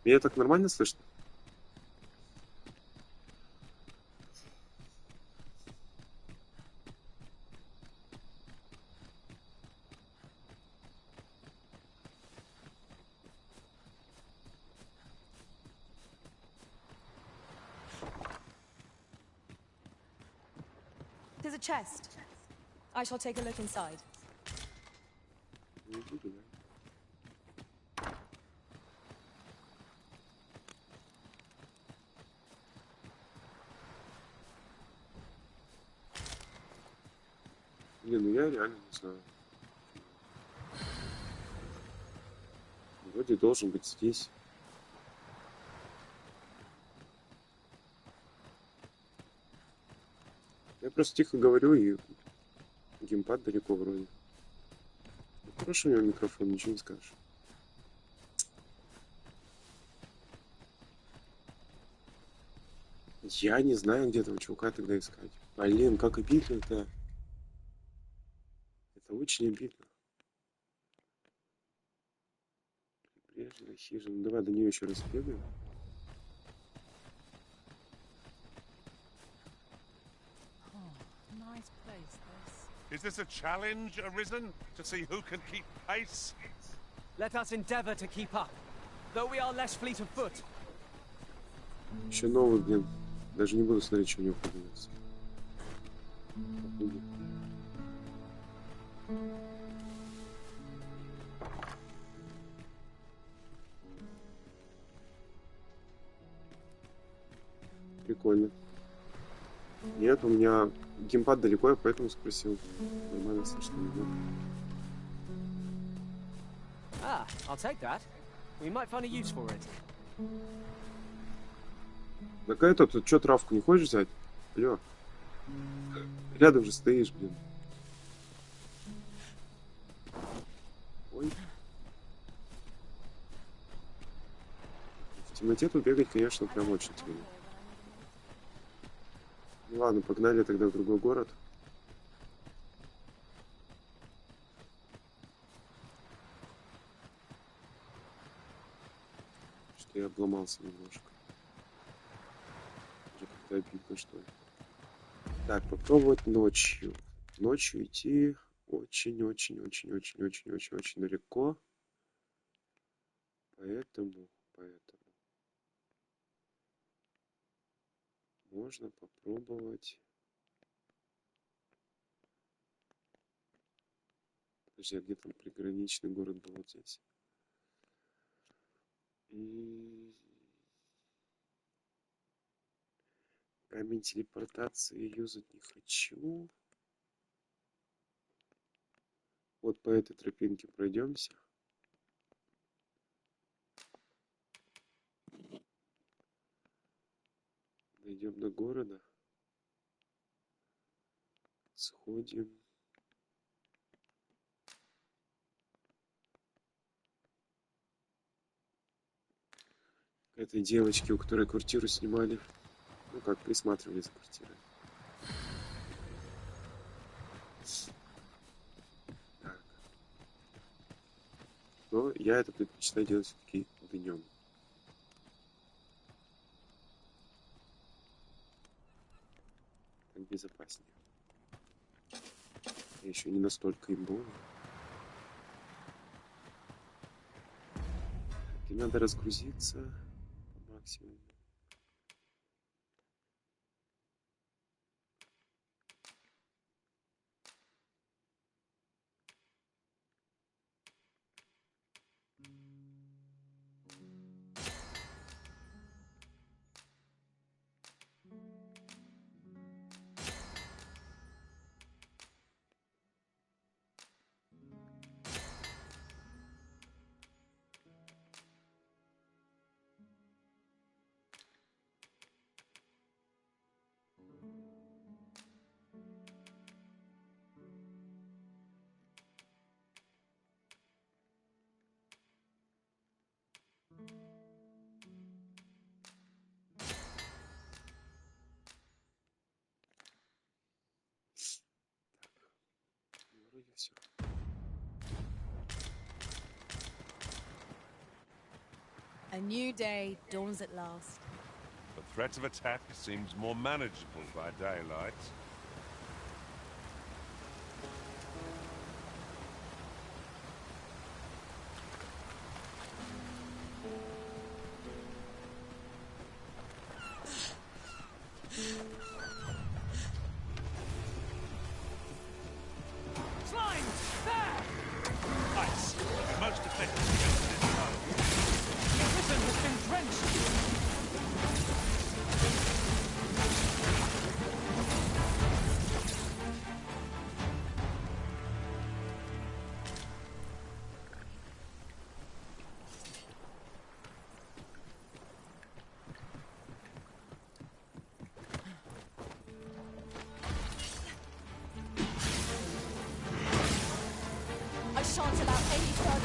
S6: Меня так нормально слышно?
S7: There's a chest. I shall take a look inside.
S6: Блин, ну я реально не знаю. Вроде должен быть здесь. Я просто тихо говорю, и геймпад далеко вроде. Хорошо, у него микрофон, ничего не скажешь. Я не знаю, где этого чувака тогда искать. Блин, как обидно-то. Это очень обидно. Прибрежная хижина. Ну, давай до нее еще раз бегаем.
S2: Is this a challenge arisen to see who can keep pace?
S1: Let us endeavor to keep up, though we are less fleet of foot.
S6: Еще новый, блин. Даже не буду смотреть, что у него появится. Прикольно. Нет, у меня геймпад далеко, я поэтому спросил. Нормально слышно, нет?
S1: Ah, I'll take that. We might find a use for it.
S6: Какая тут что, травку не хочешь взять? Алло. Рядом же стоишь, блин. Ой. В темноте тут бегать, конечно, прям очень темно. Ну ладно, погнали тогда в другой город. Что я обломался немножко. Уже как-то обидно, что ли. Так, попробовать ночью. Ночью идти очень-очень-очень-очень-очень-очень далеко. Поэтому можно попробовать. Подожди, а где там приграничный город был вот здесь? Камень телепортации юзать не хочу. Вот по этой тропинке пройдемся. Дойдем до города. Сходим. К этой девочке, у которой квартиру снимали. Ну как, присматривали за квартирой. Так. Но я это предпочитаю делать все-таки днем. Так безопаснее. Я еще не настолько имбовый. И надо разгрузиться по максимуму. Все.
S7: A new day dawns at last.
S2: The threat of attack seems more manageable by daylight.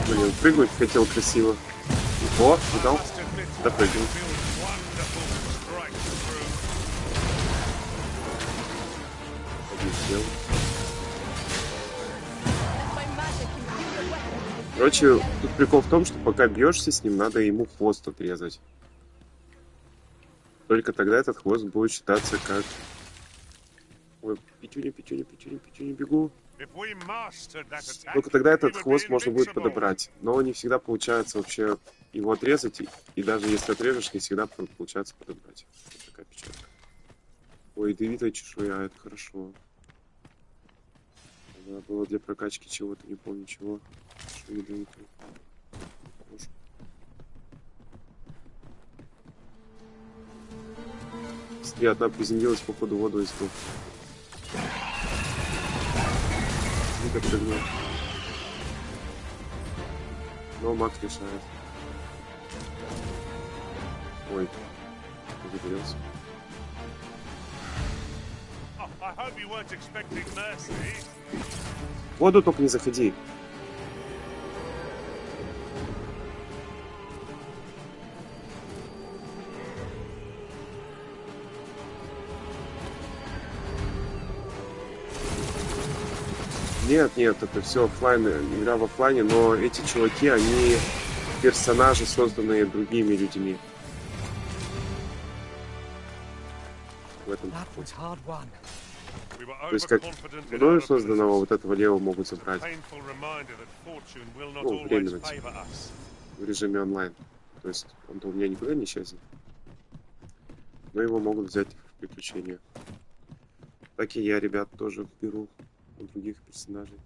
S6: Блин, прыгнуть хотел красиво. О, удал. Допрыгнул. Один. Короче, тут прикол в том, что пока бьешься с ним, надо ему хвост отрезать. Только тогда этот хвост будет считаться как... Ой, пятюня, бегу. Только тогда этот хвост можно будет подобрать. Но не всегда получается вообще его отрезать. И даже если отрежешь, не всегда получается подобрать. Вот такая печалька. Ой, ядовитая чешуя, это хорошо. Надо было для прокачки чего-то, не помню чего. Что ядовитая. Смотри, одна приземлилась по ходу воду и сдохла. Но Макс решает. Ой, загорелся. В воду только не заходи. Нет, нет, это все оффлайн, игра в оффлайне, но эти чуваки, они персонажи, созданные другими людьми. В этом. То есть как мною созданного вот этого Лео могут забрать. Ну, временно, типа, в режиме онлайн. То есть он-то у меня никуда не исчезнет. Но его могут взять в приключения. Так и я, ребят, тоже беру у других персонажей.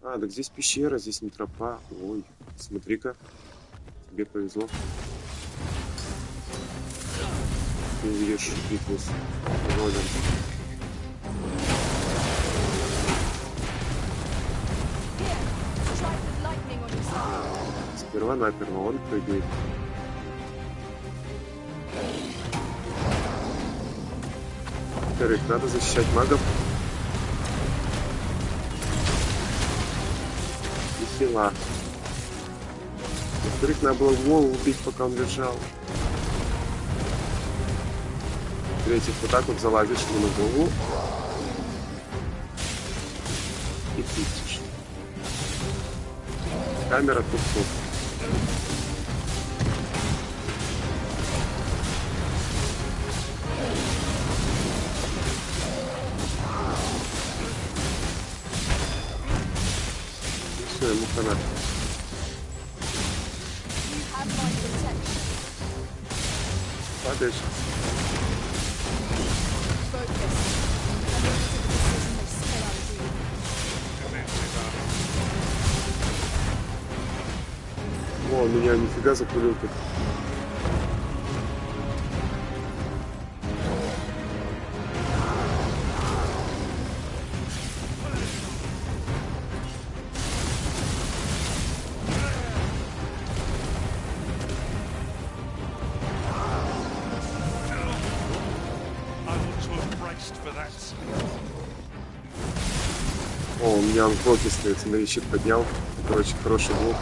S6: А, так здесь пещера, здесь не тропа. Ой, смотри-ка. Тебе повезло. Ты увидишь битву с троллем. Сперва-наперво он прыгает. Во-вторых, надо защищать магов. И хила. Во-вторых, надо было голову убить, пока он лежал. В-третьих, вот так вот залазишь ему на голову. И пустишь. Камера тут-тут. Все, ему хана. Падаешь. О, меня нифига запулил тут. О, у меня он в блоке стоит, смотри, щит поднял. Короче, хороший блок.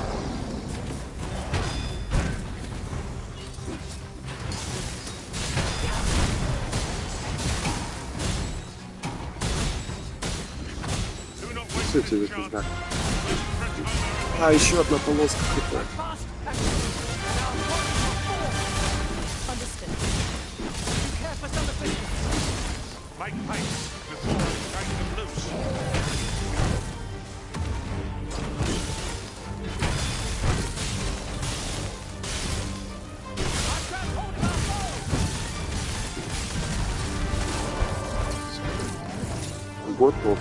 S6: Все тебе пизда. А, еще одна полоска хп. Готов.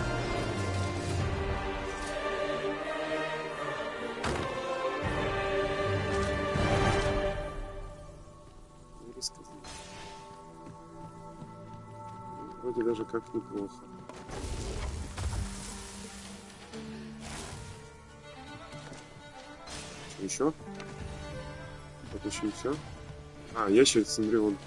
S6: Вроде даже как неплохо. Что еще? Вот еще и все. А, ящерица, смотри, вон.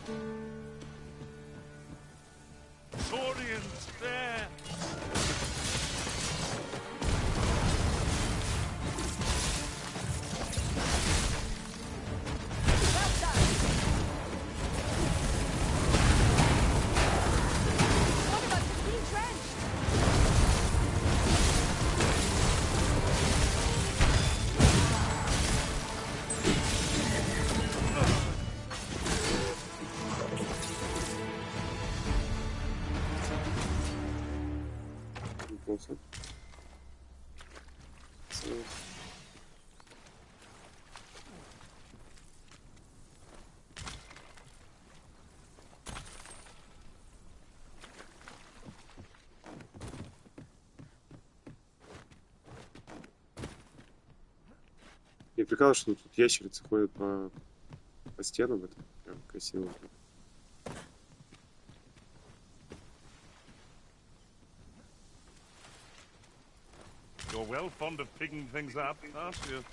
S6: Я прикалываюсь, что тут ящерицы ходят по стенам, это прям красиво.
S2: You're well fond of picking things up, aren't you?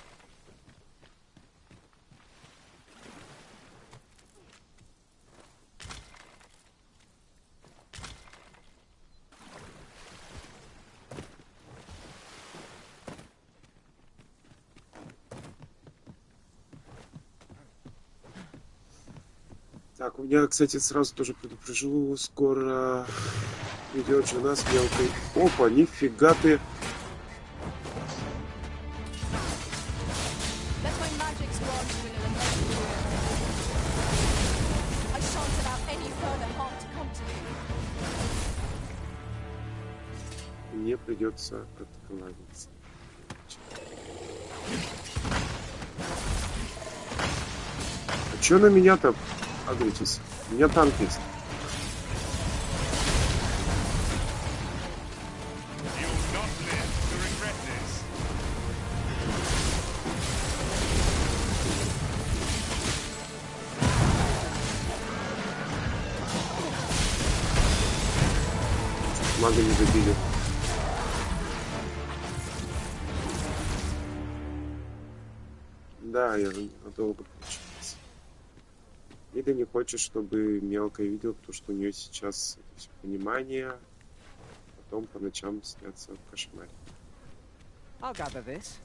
S6: Так, у меня, кстати, сразу тоже предупрежу, скоро идет жена с мелкой. Опа, нифига ты! Мне придется атаковать. А чё на меня-то агритесь? У меня танк есть. Мага не добили. Да, я надолго получилось. Лида не хочет, чтобы мелкая видела, потому что у нее сейчас это все понимание, потом по ночам снятся в кошмаре.
S1: I'll gather this.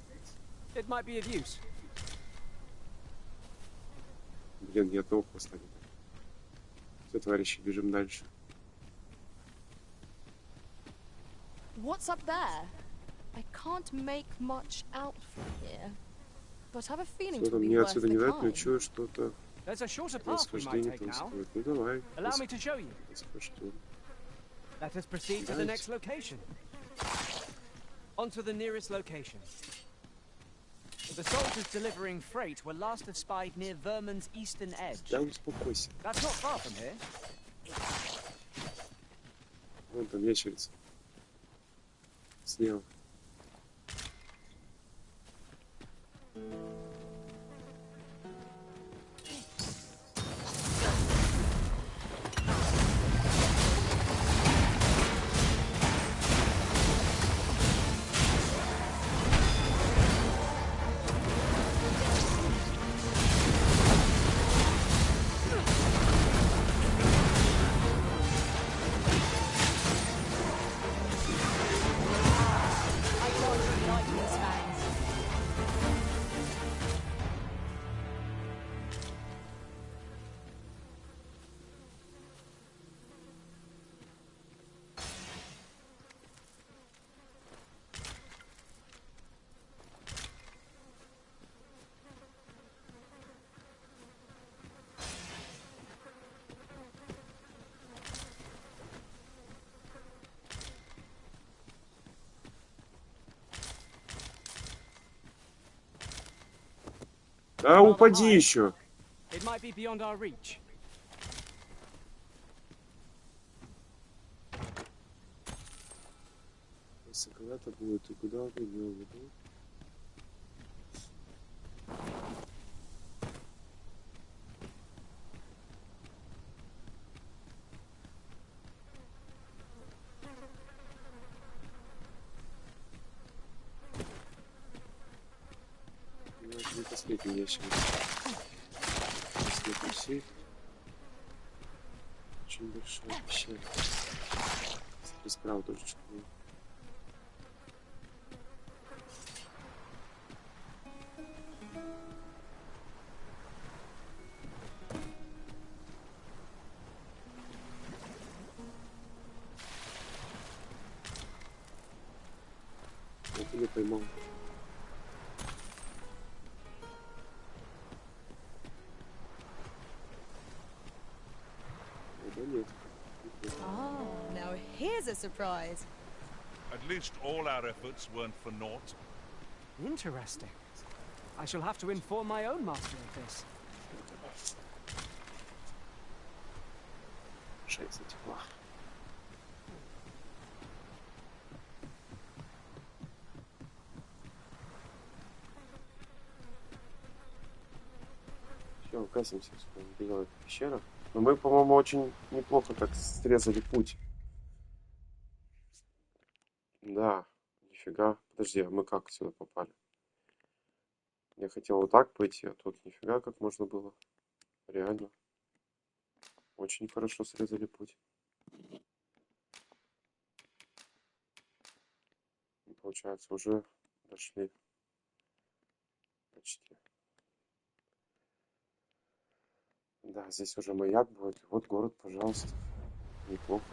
S1: It might be of use.
S6: Блин, ни одного хвоста не было. Все, товарищи, бежим дальше.
S7: What's up there? I can't make much out from here, but I have a feeling it will be
S6: Мне
S7: worth
S6: отсюда
S7: the
S6: не дать, но
S7: climb.
S6: чую что-то.
S1: There's a shorter path we might
S6: Восхождение
S1: take now.
S6: происходит. Ну давай.
S1: Allow me to show you.
S6: Восхождем.
S1: Let us proceed to the next location. On to the nearest location. The soldiers delivering freight were last espied near Vermin's eastern edge.
S6: Да успокойся.
S1: That's not far from here.
S6: Вон там ящерица. Слева. Да упади еще.
S1: It might be beyond our reach.
S6: Высоковато будет, и куда он имел в виду? Не последний ящик. Последний. Очень большая пещера. Справа тоже что-то. Я не поймал.
S7: Ah, now here's a surprise.
S2: At least all our efforts weren't for naught.
S1: Interesting. I shall have to inform my own master of this.
S6: Шесть затекла. Все, гасимся в своих белых пещерах. Но мы, по-моему, очень неплохо так срезали путь. Да, нифига. Подожди, а мы как сюда попали? Я хотел вот так пойти, а тут нифига как можно было. Реально. Очень хорошо срезали путь. И получается, уже дошли. Почти. Да, здесь уже маяк будет. Вот город, пожалуйста. Неплохо.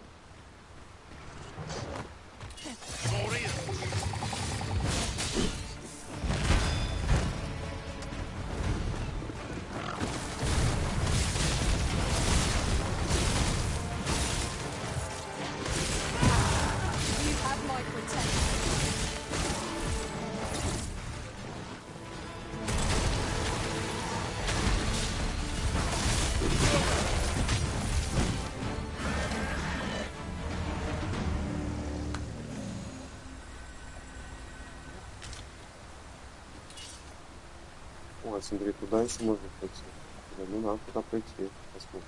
S6: Ой, смотри, туда еще можно пойти. Да, ну надо туда пойти. Посмотрим.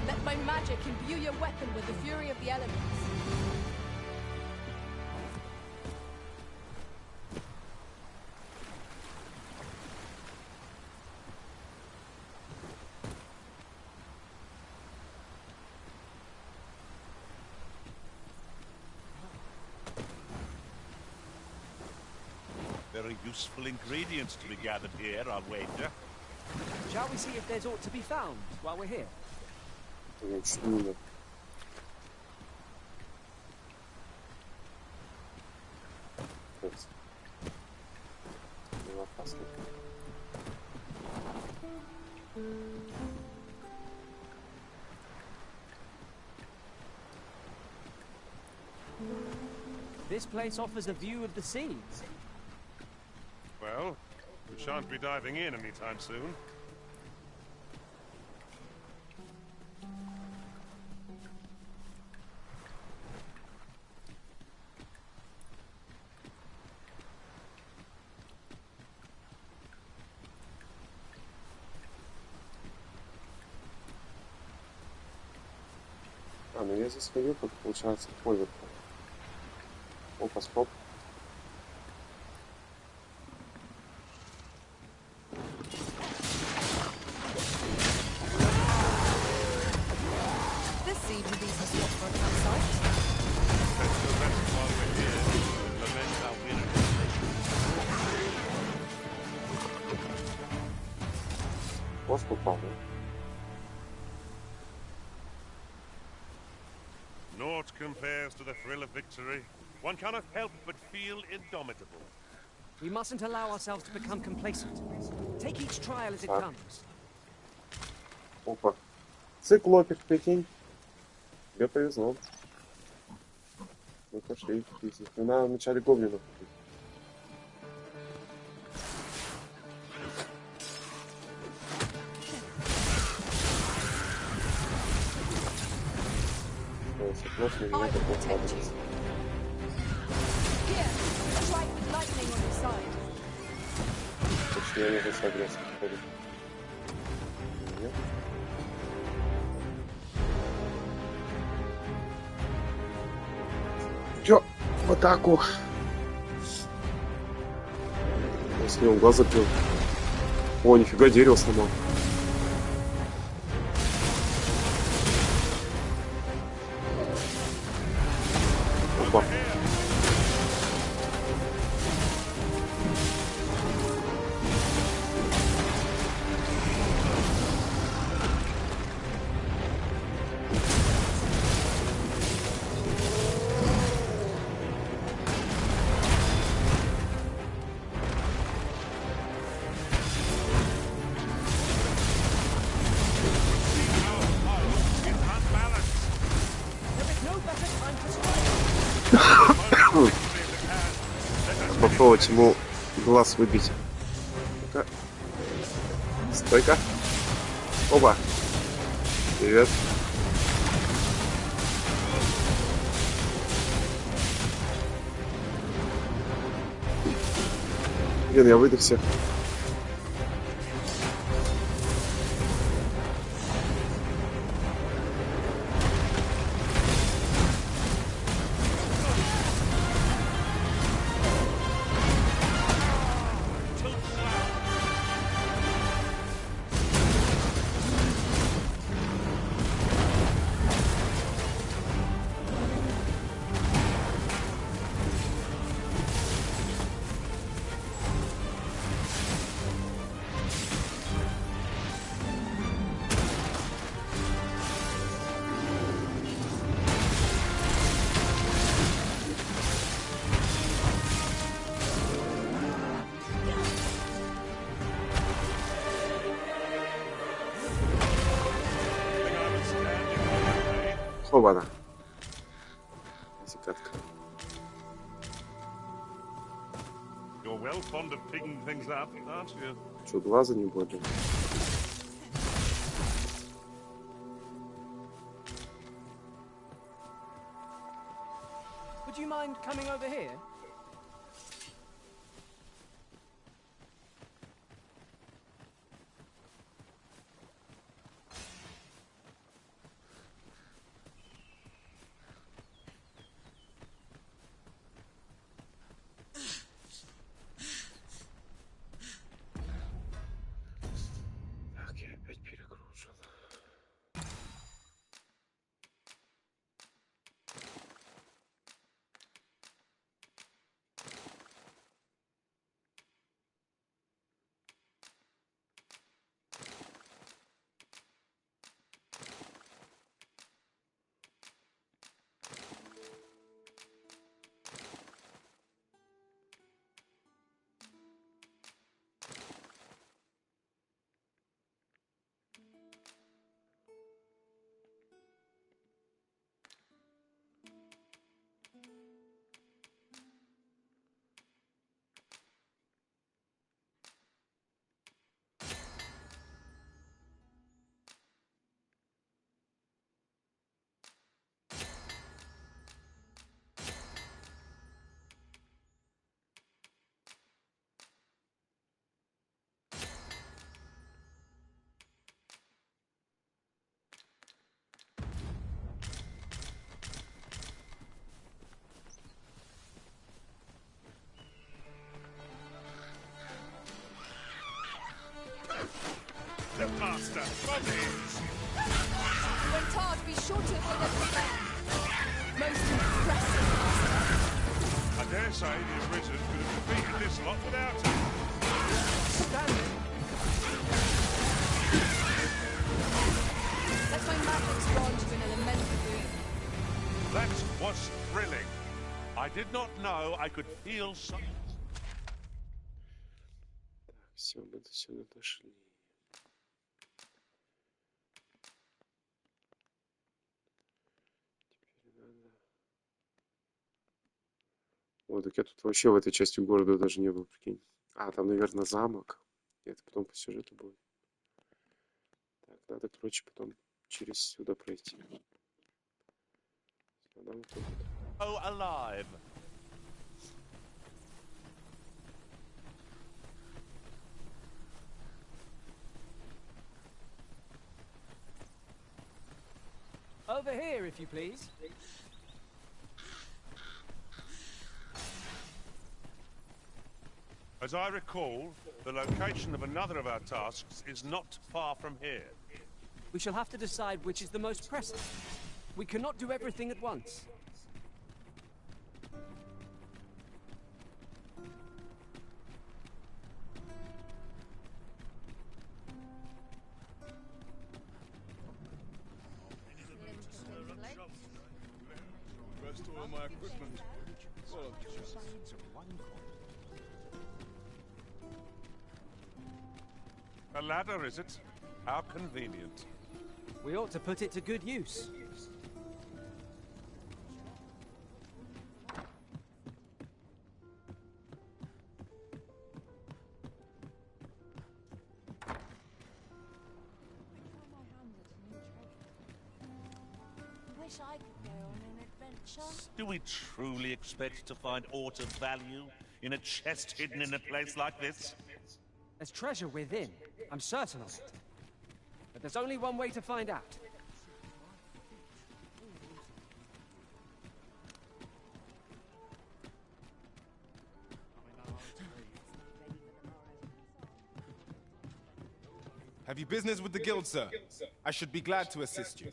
S7: Let my magic imbue your weapon with the fury of the elements.
S2: Very useful ingredients to be gathered here, I'll wager.
S1: Shall we see if there's aught to be found while we're here?
S6: Точно. Было опасно.
S1: This place offers a view of the sea.
S2: Well, we shan't be diving in anytime soon.
S6: А, ну я здесь ходил, как получается, ходит. Опа, стоп.
S7: This seems a decent spot for a campsite.
S6: Пост упал, да?
S2: Naught compares to the thrill of victory. One cannot help but feel indomitable.
S1: We mustn't allow ourselves to become complacent. Take each trial as it
S6: Так.
S1: comes.
S6: Опа. Циклопик, прикинь. Тебе повезло. Мы пошли. Надо вначале гоблинов купить.
S7: I will protect you. Here, strike with lightning on your side.
S6: Точнее, нужно с агрессией ходить. Нет? Чё? В атаку. Если он глаз закрыл. О, нифига, дерево сломал. Опа. Попробовать ему глаз выбить. Ну-ка. Стойка. Оба. Привет. Блин, я выйду всех. Оба-на. Закатка.
S2: You're well fond of picking things up, aren't you?
S6: Что, глаза не будет?
S1: Would you mind coming over here?
S6: Так, я опять перегружен.
S2: The master, bodies!
S7: Rentard, be sure to avoid everything. Most impressive master.
S2: I dare say the Arisen could have defeated this lot without him.
S1: Standing.
S7: Let my magic grant you an elemental boon.
S2: That was thrilling. I did not know I could feel so...
S6: Так, все, мы до сюда дошли. Теперь надо... О, так я тут вообще в этой части города даже не был, прикинь. А, там, наверное, замок. И это потом по сюжету будет. Так, надо, короче, потом через сюда пройти. Она вот тут.
S2: Oh, alive!
S1: Over here, if you please.
S2: As I recall, the location of another of our tasks is not far from here.
S1: We shall have to decide which is the most pressing. We cannot do everything at once.
S4: Restore my equipment.
S2: A ladder, is it? How convenient.
S1: We ought to put it to good use.
S16: Wish I could go on an adventure.
S2: Do we truly expect to find aught of value in a chest hidden in a place like this?
S1: There's treasure within. I'm certain of it. But there's only one way to find out.
S13: Have you business with the guild, sir? I should be glad to assist you.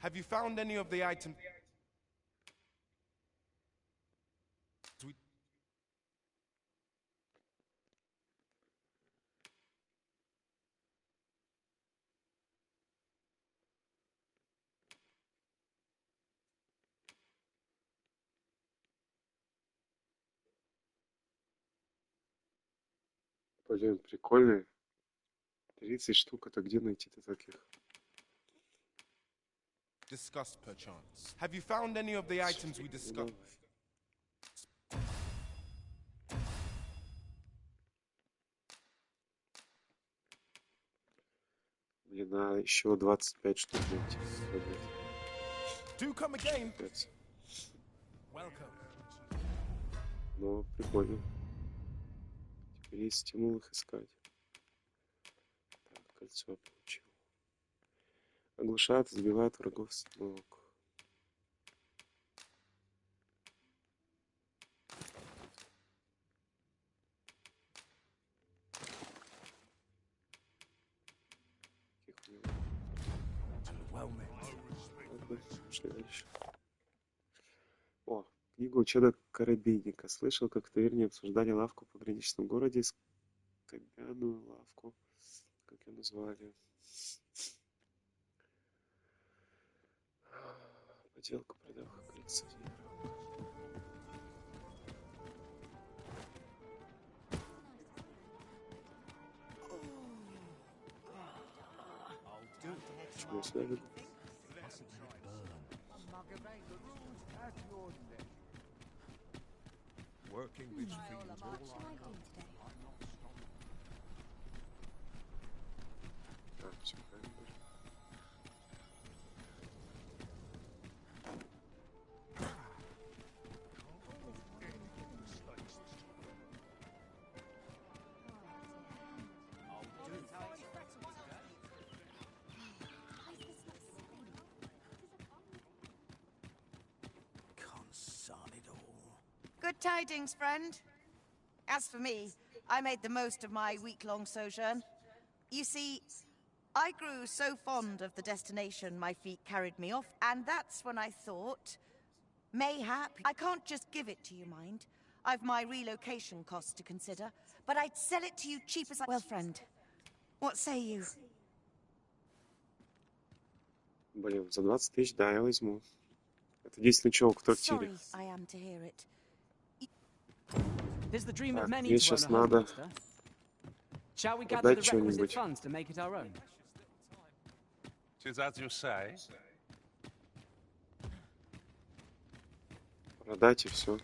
S4: Have you found any of the items?
S6: Блин, прикольный. 30 штук, это где найти-то таких?
S4: Discussed perchance. Have you found any of the items we discussed?
S6: Блин, а еще 25 штук найти.
S4: Do come again.
S6: Ну, прикольно. Теперь есть стимул их искать. Так, кольцо получил. Оглушают, сбивают врагов с ног. Пошли дальше. О, книга учета коробейника. Слышал, как в таверне обсуждали лавку в пограничном городе, скобяную лавку, как ее назвали. Поделку продал коллекционеру. Почему я сюда веду?
S5: Working this field all
S6: Все правильно.
S16: Good tidings, friend. As for me, I made the most of my week-long sojourn. You see, I grew so fond of the destination my feet carried me off, and that's when I thought, mayhap, I can't just give it to you, mind. I've my relocation costs to consider, but I'd sell it to you cheap as I... Well, friend, what say you?
S6: Блин, за 20 тысяч, да, я возьму. Это единственный чувак в трактире.
S16: Sorry, I am to hear it.
S1: It is the dream of
S6: Так,
S1: many
S6: мне
S1: to own
S6: сейчас
S1: a home,
S6: надо
S1: monster. Shall we gather
S6: продать
S1: the requisite
S6: что-нибудь.
S1: funds to make it our own?
S2: 'Tis as you say.
S6: Продать и все.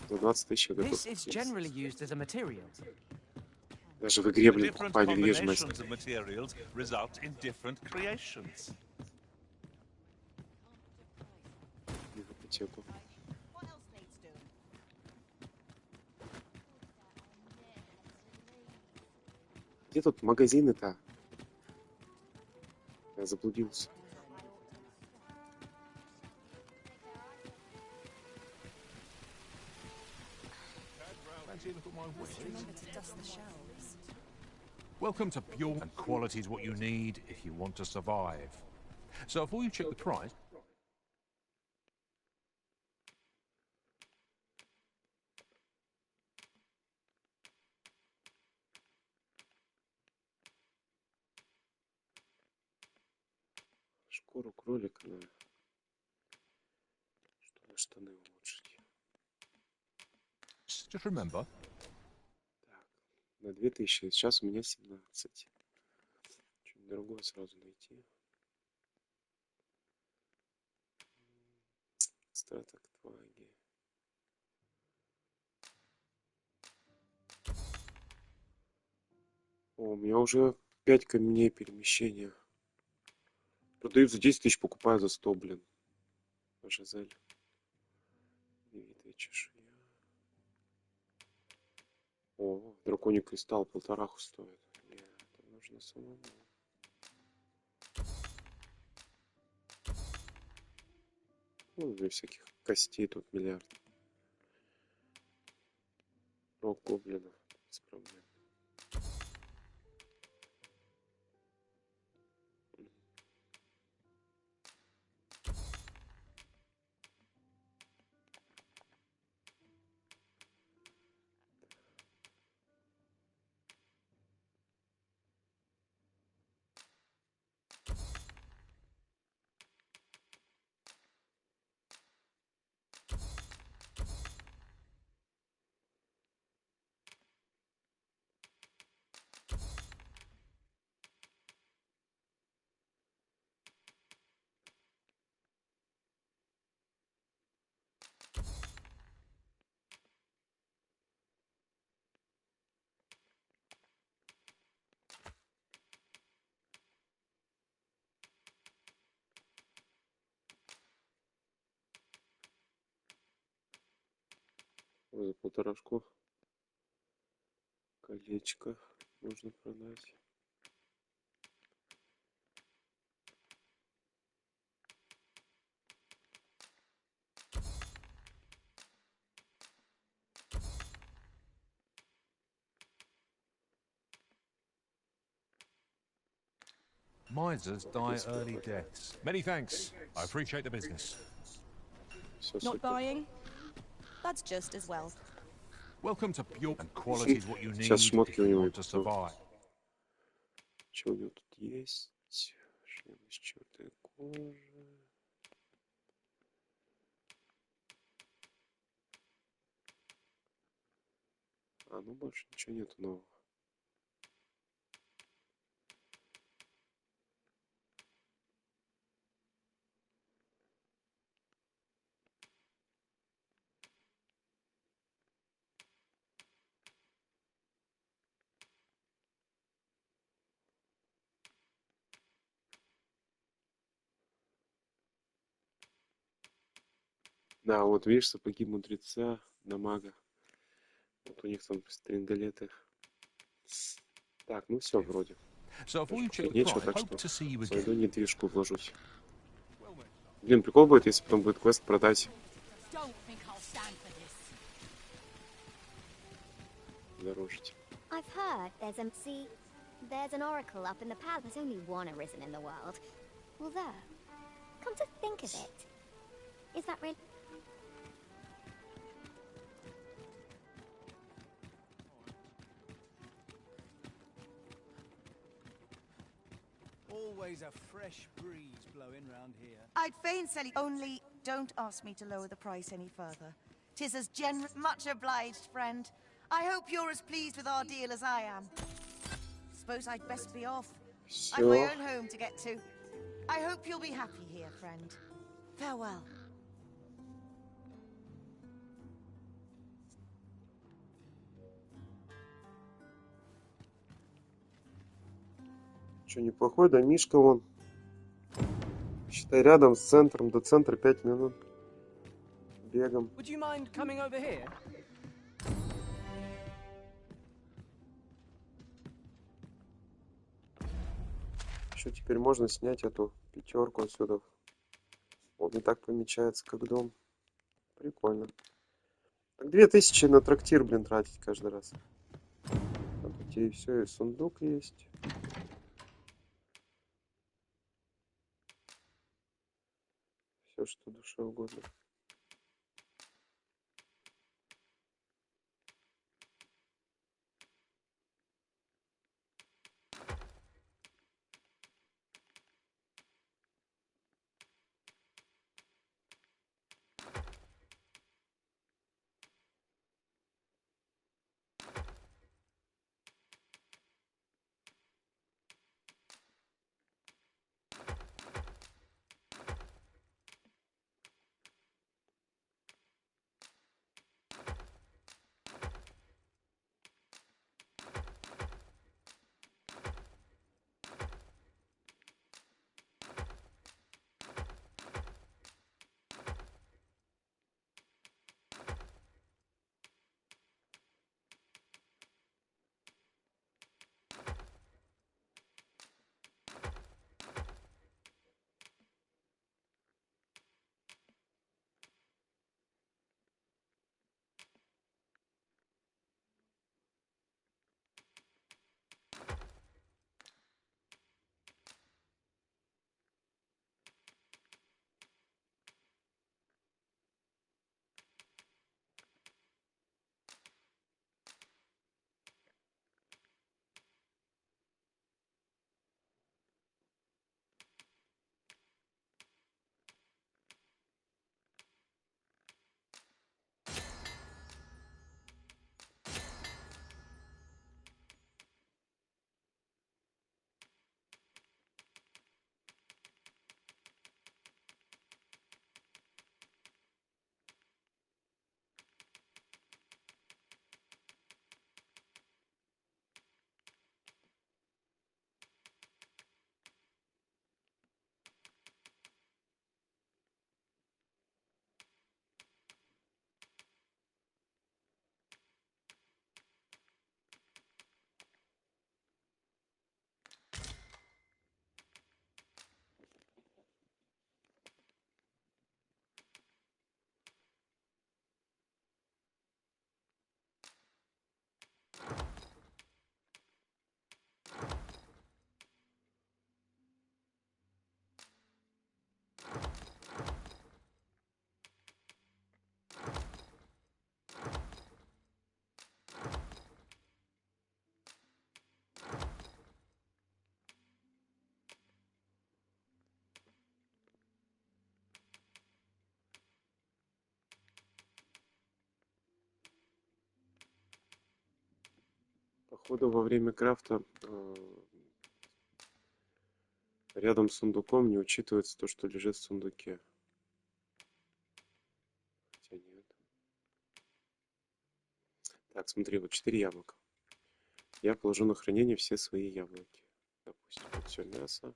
S6: За 20 тысяч я готов.
S1: This is generally used as a material.
S6: Даже в игре,
S2: The
S6: блин,
S2: different
S6: покупали недвижимость.
S2: combinations of materials result in different creations.
S6: В ипотеку. Где тут магазины-то? Я заблудился.
S15: Remember to dust the shelves.
S5: Welcome to Pure, and quality is what you need if you want to survive. So before you check the price,
S6: Шкуру кролика надо. Чтобы штаны улучшить.
S5: just remember,
S6: На 2000. Сейчас у меня 17. Что-нибудь другое сразу найти. Экстраток тваги. О, у меня уже 5 камней перемещения. Продают за 10 тысяч, покупаю за 100, блин. Жизель. Невидная чешуя. О, драконий кристалл 1,5 стоит. Нет, это нужно самому. Ну, для всяких костей тут миллиард. Рог гоблина. Без проблем. За полторашку колечко можно продать.
S5: Misers die early deaths. Many thanks. I appreciate the business.
S7: Not buying? That's just as well.
S5: Welcome to Pure and quality is what you need
S6: Сейчас шмотки у
S5: if you
S6: него
S5: want to survive.
S6: Что у него тут есть? Шлем из черной кожи. А, ну больше ничего нету нового. Да, вот видишь, сапоги мудреца на мага. Вот у них там стрингалеты. Так, ну все, вроде. Нечего, так что пойду недвижку вложусь. Блин, прикол будет, если потом будет квест продать. Дорожить.
S17: I've heard there's an oracle up in the palace. There's only one arisen in the world. Although, come to think of it, is that really?
S18: Always a fresh breeze blowing round here.
S16: I'd fain sell it, only don't ask me to lower the price any further. 'Tis as generous. Much obliged, friend. I hope you're as pleased with our deal as I am. Suppose I'd best be off. I've my own home to get to. I hope you'll be happy here, friend. Farewell.
S6: Что, неплохой домишко вон. Считай, рядом с центром, до центра 5 минут. Бегом.
S1: Would you mind coming over here?
S6: Еще теперь можно снять эту пятерку отсюда. Вот не так помечается, как дом. Прикольно. Так 2000 на трактир, блин, тратить каждый раз. А тут и все, и сундук есть. Все, что душе угодно. Походу, во время крафта рядом с сундуком не учитывается то, что лежит в сундуке. Хотя нет. Так, смотри, вот 4 яблока. Я положу на хранение все свои яблоки. Допустим, вот все мясо.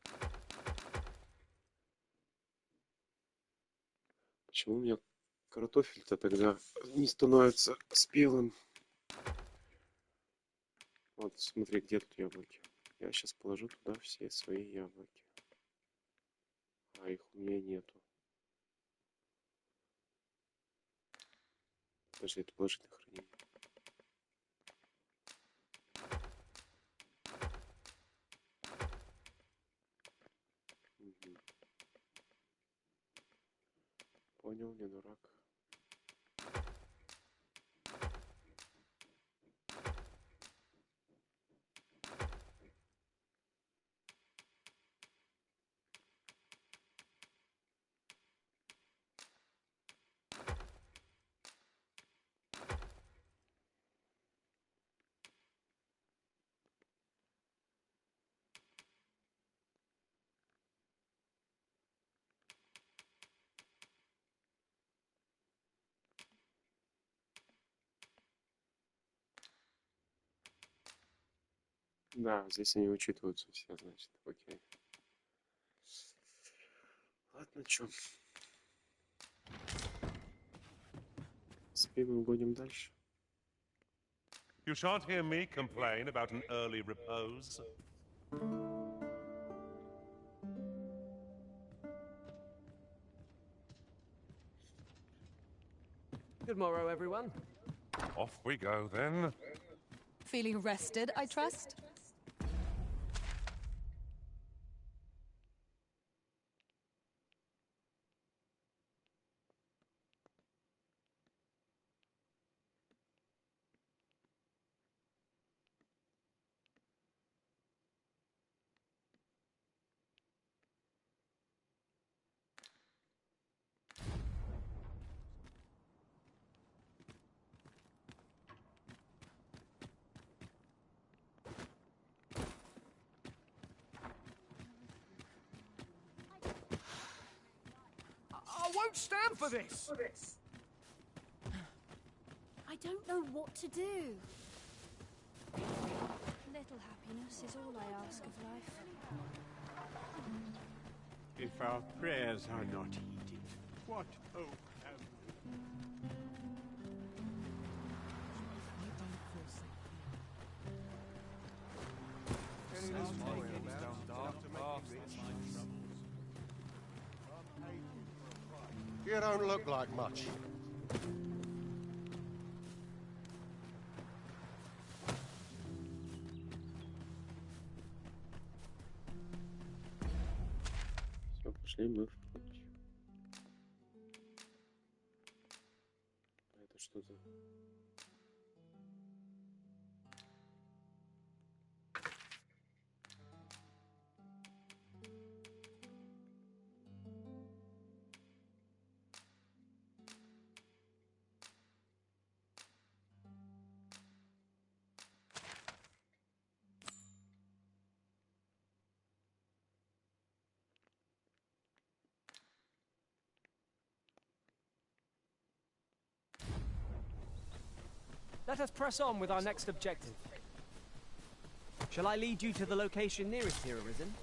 S6: Почему у меня картофель-то тогда не становится спелым? Вот, смотри, где тут яблоки. Я сейчас положу туда все свои яблоки. А их у меня нету. Подожди, это положить на хранение. Угу. Понял, не дурак. Да, здесь они учитываются все, значит. Окей. Ладно, чё. Спим и будем дальше.
S2: You shan't hear me complain about an early repose.
S1: Good morrow, everyone.
S2: Off we go, then.
S7: Feeling rested, I trust?
S10: I won't stand for this!
S15: I don't know what to do. Little happiness is all I ask of life.
S10: If our prayers are not heeded, what hope have we?
S19: You don't look like much.
S6: Все, пошли мы в путь. Это что за...
S1: Let us press on with our next objective. Shall I lead you to the location nearest here, Arisen?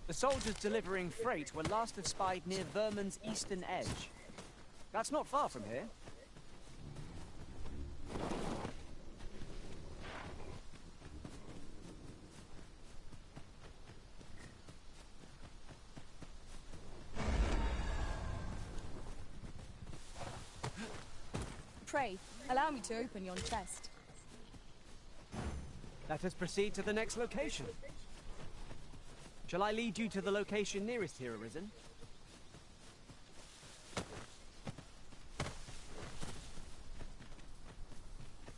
S1: The soldiers delivering freight were last espied near Vermin's eastern edge. That's not far from here.
S7: Pray, allow me to open yon chest.
S1: Let us proceed to the next location. Shall I lead you to the location nearest here, Arisen?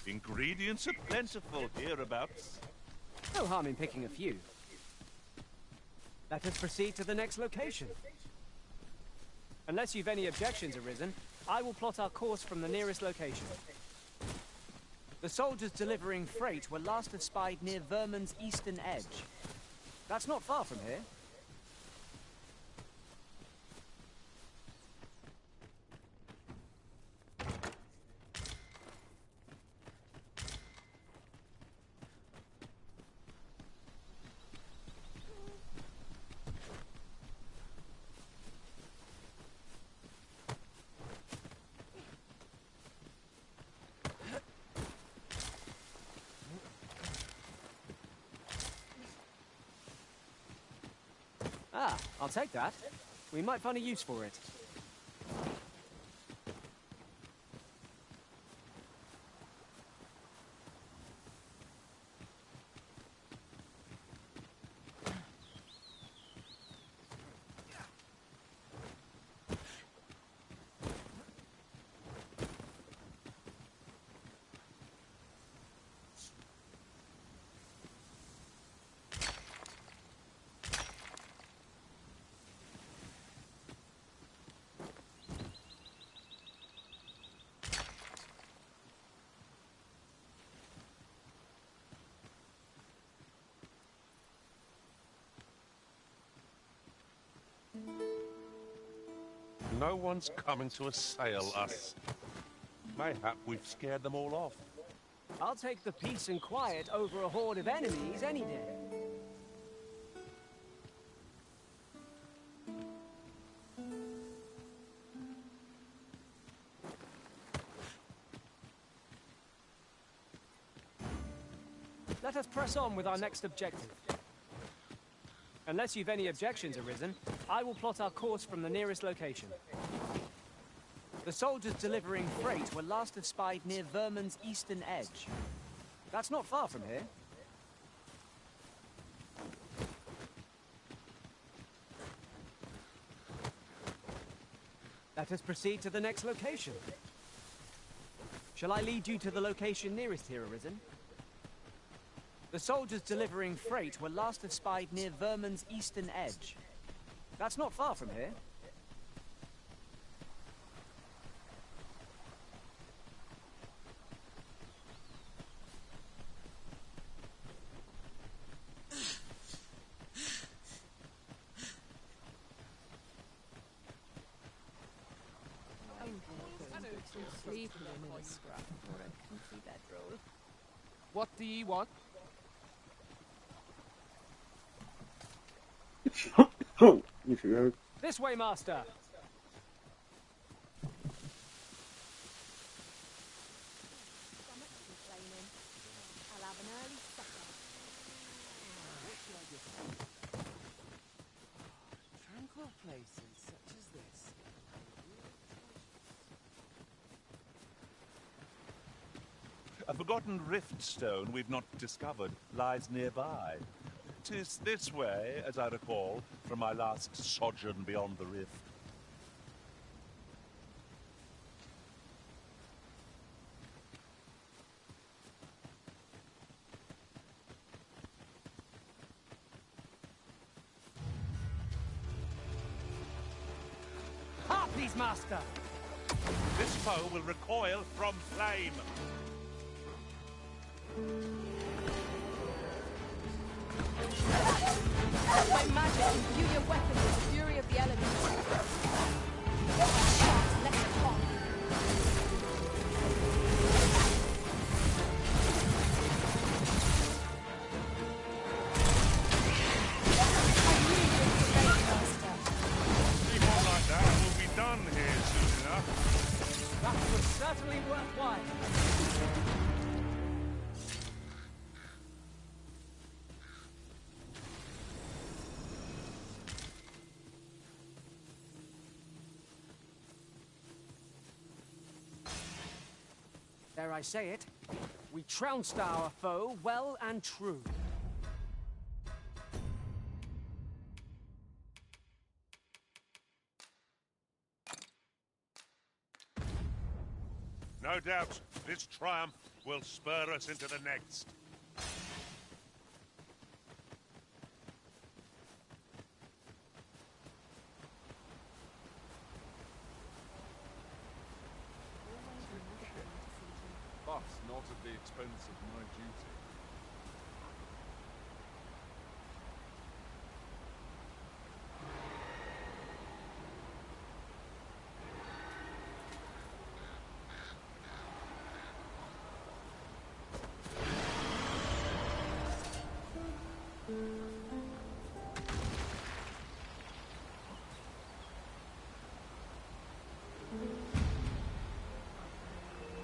S2: Ingredients are plentiful hereabouts.
S1: No harm in picking a few. Let us proceed to the next location. Unless you've any objections, Arisen, I will plot our course from the nearest location. The soldiers delivering freight were last espied near Vermin's eastern edge. That's not far from here. Ah, I'll take that. We might find a use for it.
S2: No one's coming to assail us. Mayhap we've scared them all off.
S1: I'll take the peace and quiet over a horde of enemies any day. Let us press on with our next objective. Unless you've any objections arisen, I will plot our course from the nearest location. The soldiers delivering freight were last espied near Vermin's eastern edge. That's not far from here. Let us proceed to the next location. Shall I lead you to the location nearest here, Arisen? The soldiers delivering freight were last espied near Vermin's eastern edge. That's not far from here.
S10: What do ye want?
S6: Нифига.
S1: This way, master.
S15: I'll have an early supper.
S11: Tranquil places such as this.
S2: A forgotten rift stone we've not discovered lies nearby. 'Tis this way, as I recall, from my last sojourn beyond the rift.
S1: Harpies, master!
S2: This foe will recoil from flame.
S7: By magic, imbue your weapon with the fury of the elements. Shots, let it pop.
S2: Keep on like that, and we'll be done here soon enough.
S1: That was certainly worthwhile. Dare I say it, we trounced our foe well and true.
S2: No doubt, this triumph will spur us into the next.
S10: Boss, no
S5: not at the expense of my duty.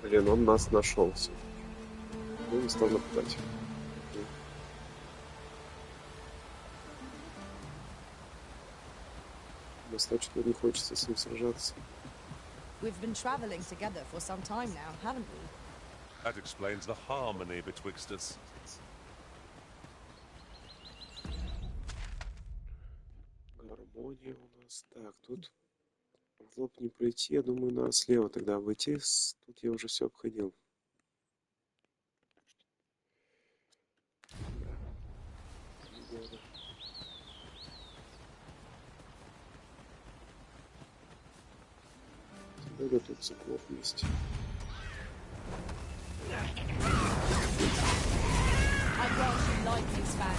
S6: Блин, он нас нашелся. Ну, не стал нападать. Достаточно не хочется с ним сражаться.
S7: We've been traveling together for some time now, haven't we?
S2: That explains the harmony betwixt us.
S6: Гармония у нас. Так, тут в лоб не пройти. Я думаю, надо слева тогда обойти. Тут я уже все обходил. Тем тут циклоп есть.
S7: I grant you lightning span.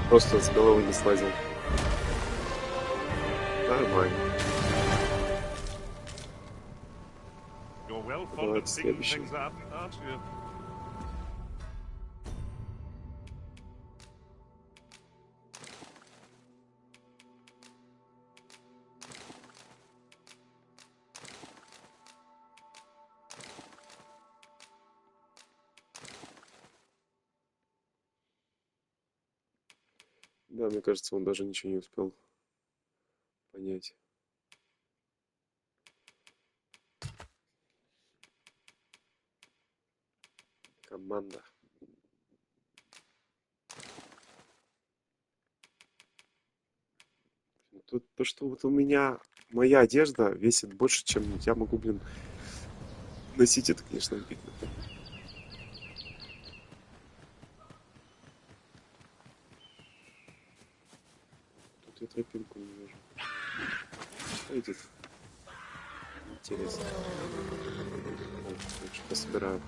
S6: Просто с головы не слазил. Нормально. Давайте следующий. Да, мне кажется, он даже ничего не успел понять. Команда. Тут то, что вот у меня моя одежда весит больше, чем я могу, блин, носить, это, конечно, обидно. Тут я тропинку не вижу. Что идет? Интересно. Лучше пособираю.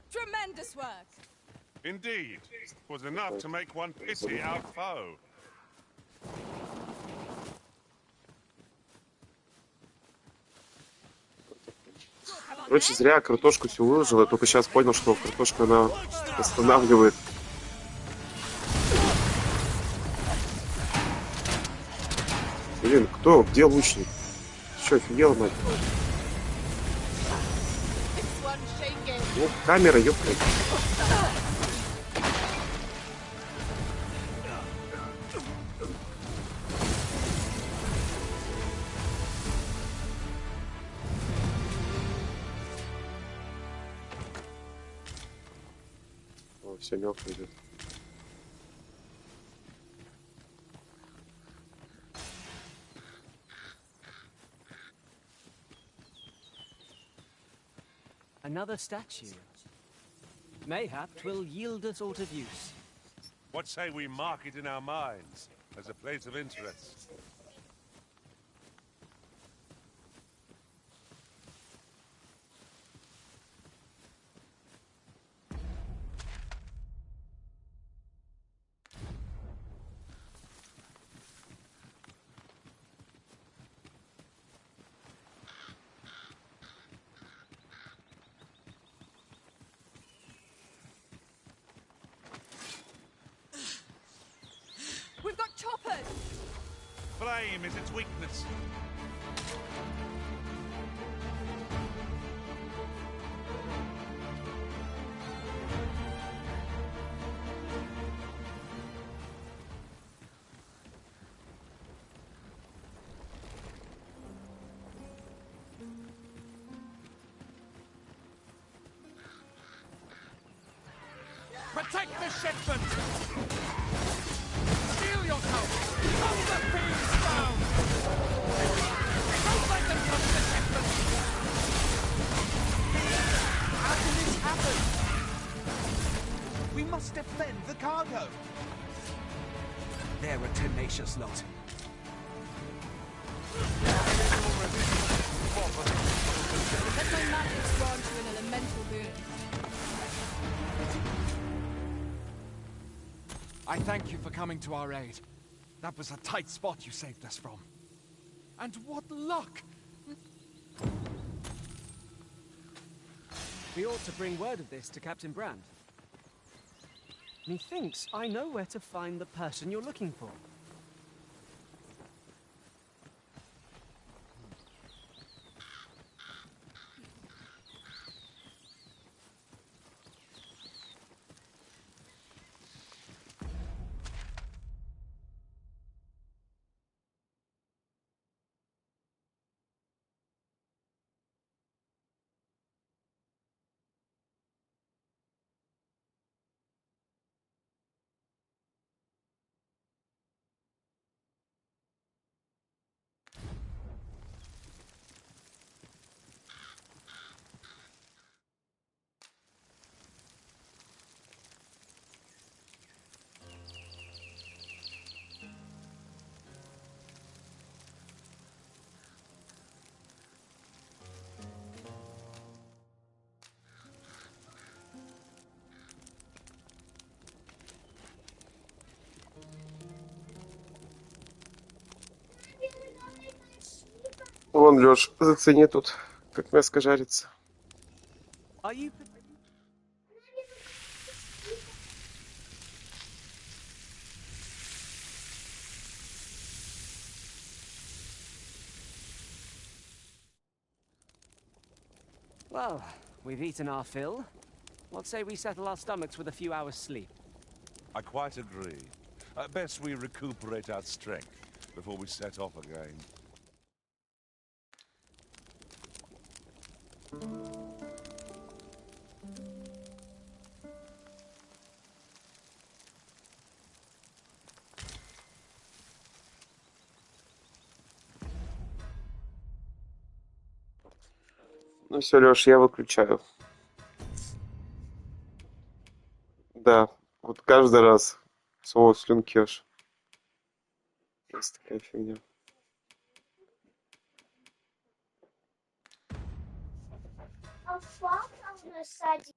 S7: Tremendous work.
S2: Indeed, was enough to make one pity our foe.
S6: Короче, зря картошку всю выложил. Я только сейчас понял, что картошка, она останавливает. Блин, кто? Где лучник? Ты что, офигел, мать? Ну, камера, ёпта. О, все мелко идет.
S1: Another statue. Mayhap 'twill yield us aught of use.
S2: What say we mark it in our minds as a place of interest?
S14: We've got choppers!
S2: Flame is its weakness.
S10: Protect the shipment! Steel yourself! Hold the thieves down! Don't let them touch the shipment!
S9: How can this happen? We must defend the cargo. They're a tenacious lot.
S7: Let my magic grant you an elemental boon.
S9: I thank you for coming to our aid. That was a tight spot you saved us from. And what luck!
S1: We ought to bring word of this to Captain Brand. Methinks I know where to find the person you're looking for.
S6: Вон, Лёш, зацени тут, как мяско жарится.
S1: Are you... Well, we've eaten our fill. What say we settle our stomachs with a few hours' sleep?
S2: I quite agree. Best we recuperate our strength before we set off again.
S6: Ну все, Лёш, я выключаю. Да, вот каждый раз слово слюнкёж. Есть такая фигня.
S17: А факт на сайте